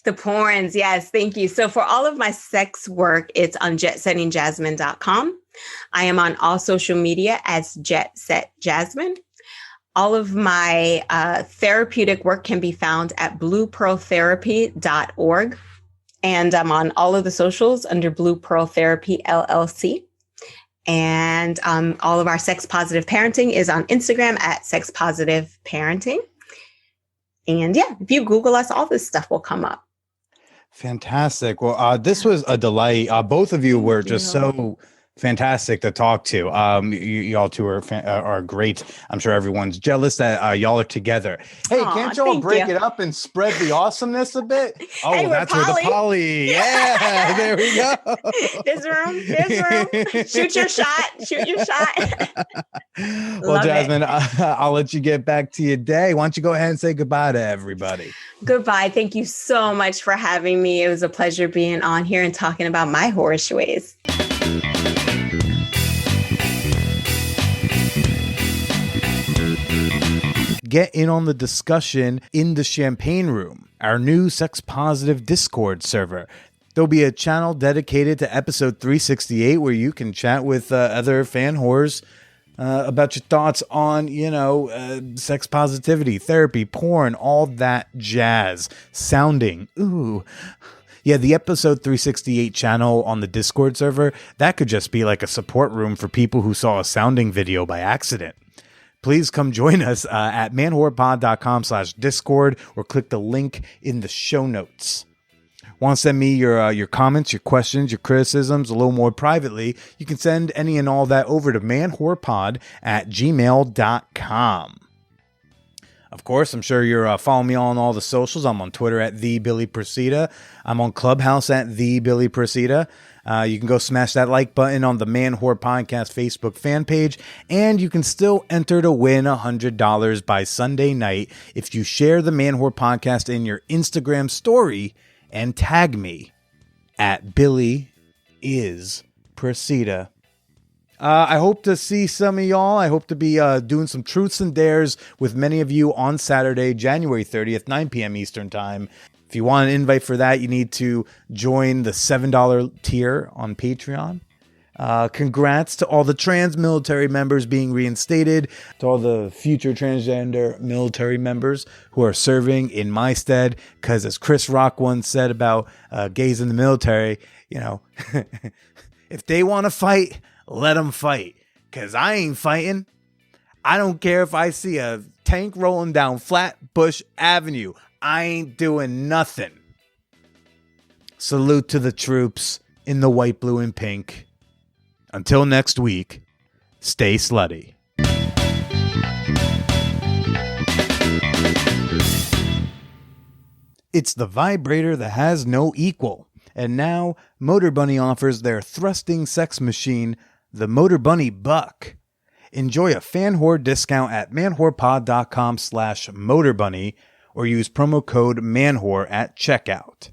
The porns, yes, thank you. So for all of my sex work, it's on jetsettingjasmine.com. I am on all social media as Jet Set Jasmine. All of my therapeutic work can be found at bluepearltherapy.org. And I'm on all of the socials under Blue Pearl Therapy LLC. And all of our sex positive parenting is on Instagram at Sex Positive Parenting. And if you Google us, all this stuff will come up. Fantastic. Well, this was a delight. Both of you were just so fantastic to talk to. Y'all two are great. I'm sure everyone's jealous that y'all are together. Hey, can't y'all break it up and spread the awesomeness a bit? Oh, hey, that's where the poly. Yeah, there we go. There's room. Shoot your shot. Well, Jasmine, I'll let you get back to your day. Why don't you go ahead and say goodbye to everybody? Goodbye. Thank you so much for having me. It was a pleasure being on here and talking about my whorish ways. Get in on the discussion in the Champagne Room, our new sex positive Discord server. There'll be a channel dedicated to episode 368 where you can chat with other fan whores about your thoughts on, sex positivity, therapy, porn, all that jazz. Sounding, ooh. Yeah, the episode 368 channel on the Discord server, that could just be like a support room for people who saw a sounding video by accident. Please come join us at manwhorepod.com/Discord or click the link in the show notes. Want to send me your comments, your questions, your criticisms a little more privately? You can send any and all that over to manwhorepod@gmail.com. Of course, I'm sure you're following me on all the socials. I'm on Twitter at @TheBillyProcida. I'm on Clubhouse at @TheBillyProcida. You can go smash that like button on the Man Whore Podcast Facebook fan page, and you can still enter to win $100 by Sunday night if you share the Man Whore Podcast in your Instagram story and tag me at BillyIsProcida. I hope to see some of y'all. I hope to be doing some truths and dares with many of you on Saturday, January 30th, 9 p.m. Eastern Time. If you want an invite for that, you need to join the $7 tier on Patreon. Congrats to all the trans military members being reinstated, to all the future transgender military members who are serving in my stead. Because as Chris Rock once said about gays in the military, you know, if they want to fight, let them fight. Because I ain't fighting. I don't care if I see a tank rolling down Flatbush Avenue. I ain't doing nothing. Salute to the troops in the white, blue, and pink. Until next week, stay slutty. It's the vibrator that has no equal. And now, Motor Bunny offers their thrusting sex machine, the Motor Bunny Buck. Enjoy a fan whore discount at manwhorepod.com/motorbunny or use promo code manwhore at checkout.